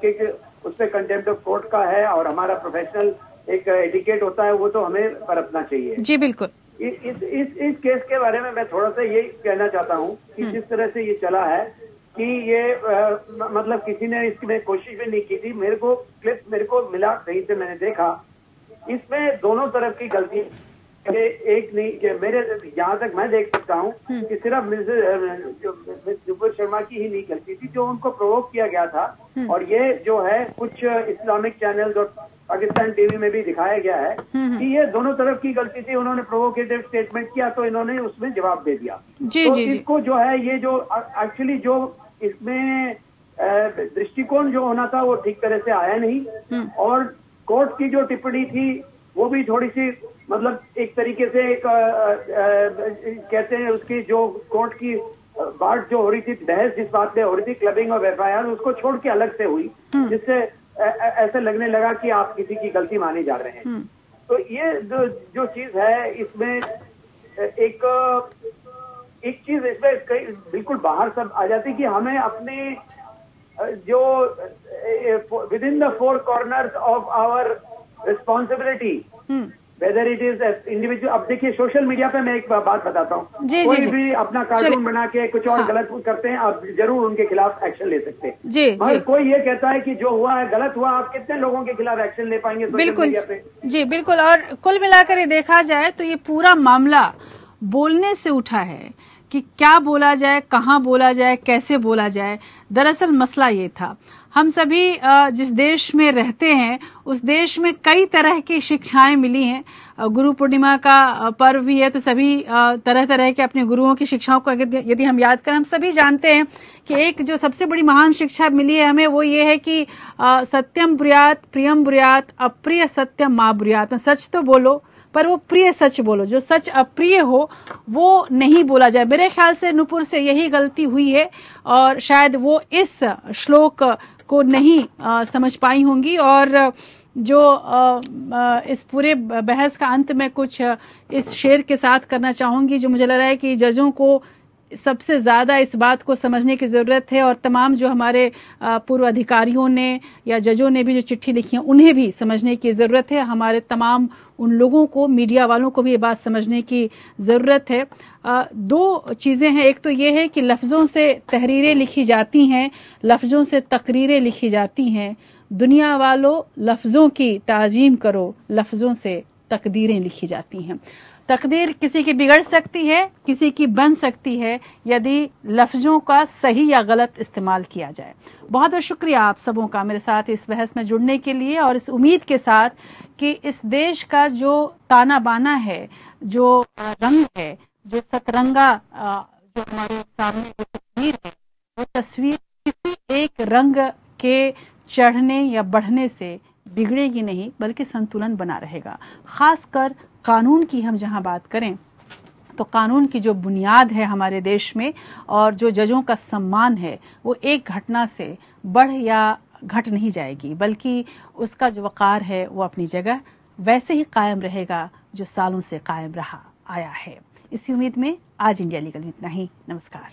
पर कंटेम्प्ट ऑफ कोर्ट का है, और हमारा प्रोफेशनल एक एटिकेट होता है, वो तो हमें बरतना चाहिए। जी बिल्कुल। इस केस के बारे में मैं थोड़ा सा ये कहना चाहता हूँ कि जिस तरह से ये चला है कि ये मतलब किसी ने इसमें कोशिश भी नहीं की थी। मेरे को मिला, कहीं से मैंने देखा, इसमें दोनों तरफ की गलती एक नहीं, मेरे जहाँ तक मैं देख सकता हूँ कि सिर्फ नुपुर शर्मा की ही नहीं गलती थी, जो उनको प्रोवोक किया गया था। और ये जो है कुछ इस्लामिक चैनल्स और पाकिस्तान टीवी में भी दिखाया गया है कि ये दोनों तरफ की गलती थी। उन्होंने प्रोवोकेटिव स्टेटमेंट किया तो इन्होंने उसमें जवाब दे दिया। तो इसको जो है ये जो एक्चुअली जो इसमें दृष्टिकोण जो होना था वो ठीक तरह से आया नहीं, और कोर्ट की जो टिप्पणी थी वो भी थोड़ी सी मतलब एक तरीके से एक कहते हैं उसकी जो कोर्ट की बात जो हो रही थी, बहस जिस बात पे हो रही थी क्लबिंग ऑफ FIR, उसको छोड़ के अलग से हुई, जिससे ऐसा लगने लगा कि आप किसी की गलती माने जा रहे हैं। तो ये जो चीज है इसमें एक चीज इसमें बिल्कुल बाहर सब आ जाती कि हमें अपने जो within the 4 corners of our responsibility, whether it is individual. अब देखिए सोशल मीडिया पे मैं एक बात बताता हूँ, कोई भी अपना कार्टून बना के कुछ और गलत करते हैं, आप जरूर उनके खिलाफ एक्शन ले सकते हैं। मगर कोई ये कहता है कि जो हुआ है गलत हुआ, आप कितने लोगों के खिलाफ एक्शन ले पाएंगे सोशल मीडिया पे? जी बिल्कुल। और कुल मिलाकर ये देखा जाए तो ये पूरा मामला बोलने से उठा है कि क्या बोला जाए, कहाँ बोला जाए, कैसे बोला जाए। दरअसल मसला ये था। हम सभी जिस देश में रहते हैं उस देश में कई तरह की शिक्षाएं मिली हैं। गुरु पूर्णिमा का पर्व भी है तो सभी तरह तरह के अपने गुरुओं की शिक्षाओं को यदि हम याद करें, हम सभी जानते हैं कि एक जो सबसे बड़ी महान शिक्षा मिली है हमें वो ये है कि सत्यम ब्रूयात प्रियम ब्रूयात अप्रिय सत्यम मा ब्रूयात। सच तो बोलो पर वो प्रिय सच बोलो, जो सच अप्रिय हो वो नहीं बोला जाए। मेरे ख्याल से नूपुर से यही गलती हुई है और शायद वो इस श्लोक को नहीं समझ पाई होंगी। और जो इस पूरे बहस का अंत में कुछ इस शेर के साथ करना चाहूँगी जो मुझे लग रहा है कि जजों को सबसे ज़्यादा इस बात को समझने की ज़रूरत है और तमाम जो हमारे पूर्व अधिकारियों ने या जजों ने भी जो चिट्ठी लिखी है उन्हें भी समझने की ज़रूरत है। हमारे तमाम उन लोगों को, मीडिया वालों को भी ये बात समझने की ज़रूरत है। दो चीज़ें हैं, एक तो ये है कि लफ्ज़ों से तहरीरें लिखी जाती हैं, लफ्ज़ों से तकरीरें लिखी जाती हैं। दुनिया वालों लफ्ज़ों की ताज़ीम करो, लफ्ज़ों से तकदीरें लिखी जाती हैं। तकदीर किसी की बिगड़ सकती है, किसी की बन सकती है यदि लफ्ज़ों का सही या गलत इस्तेमाल किया जाए। बहुत बहुत शुक्रिया आप सबों का मेरे साथ इस बहस में जुड़ने के लिए और इस उम्मीद के साथ कि इस देश का जो ताना बाना है, जो रंग है, जो सतरंगा जो हमारे सामने जो तस्वीर है, वो तस्वीर किसी एक रंग के चढ़ने या बढ़ने से बिगड़ेगी नहीं बल्कि संतुलन बना रहेगा। खासकर कानून की हम जहां बात करें तो कानून की जो बुनियाद है हमारे देश में और जो जजों का सम्मान है वो एक घटना से बढ़ या घट नहीं जाएगी बल्कि उसका जो वक़ार है वो अपनी जगह वैसे ही कायम रहेगा जो सालों से कायम रहा आया है। इसी उम्मीद में आज इंडिया लीगल में इतना ही। नमस्कार।